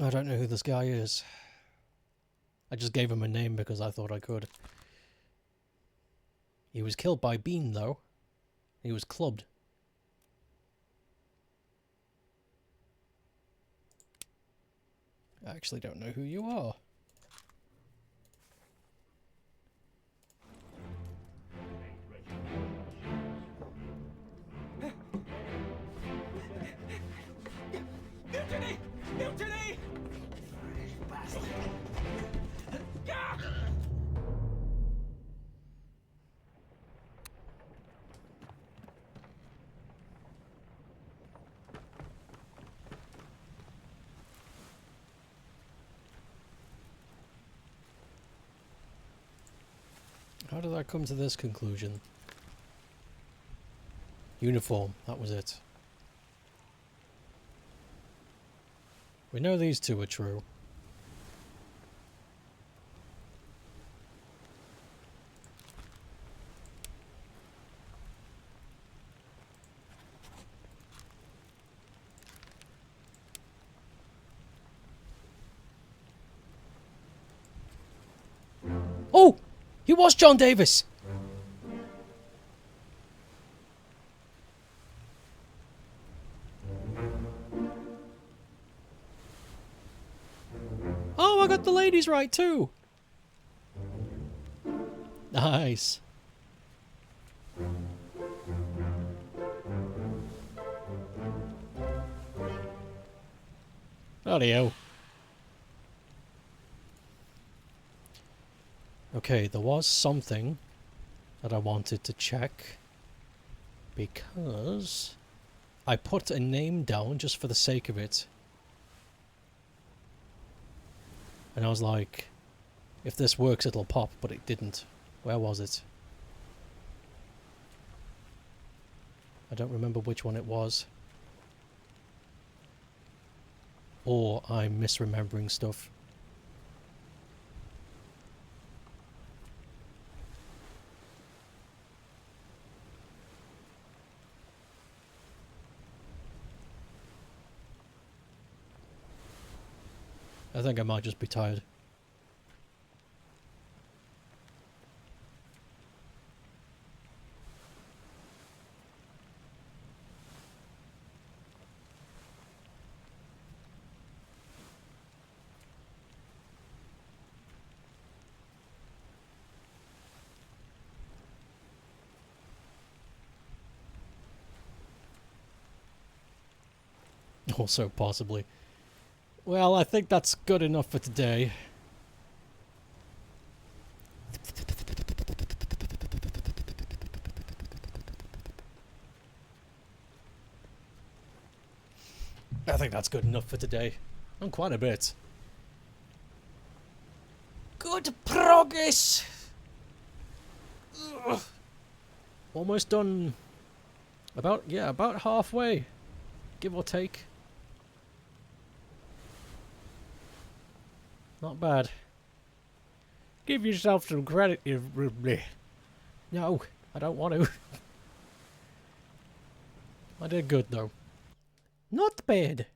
I don't know who this guy is. I just gave him a name because I thought I could. He was killed by Bean, though. He was clubbed. I actually don't know who you are. Mutiny! Mutiny! How did I come to this conclusion? Uniform, that was it. We know these two are true. He was John Davis! Oh, I got the ladies right too! Nice. Bloody hell. Okay, there was something that I wanted to check because I put a name down just for the sake of it. And I was like, if this works it'll pop, but it didn't. Where was it? I don't remember which one it was. Or I'm misremembering stuff. I think I might just be tired. Also, possibly. Well, I think that's good enough for today. I think that's good enough for today. And quite a bit. Good progress! Ugh. Almost done. About halfway. Give or take. Not bad. Give yourself some credit, you... No, I don't want to. I did good, though. Not bad.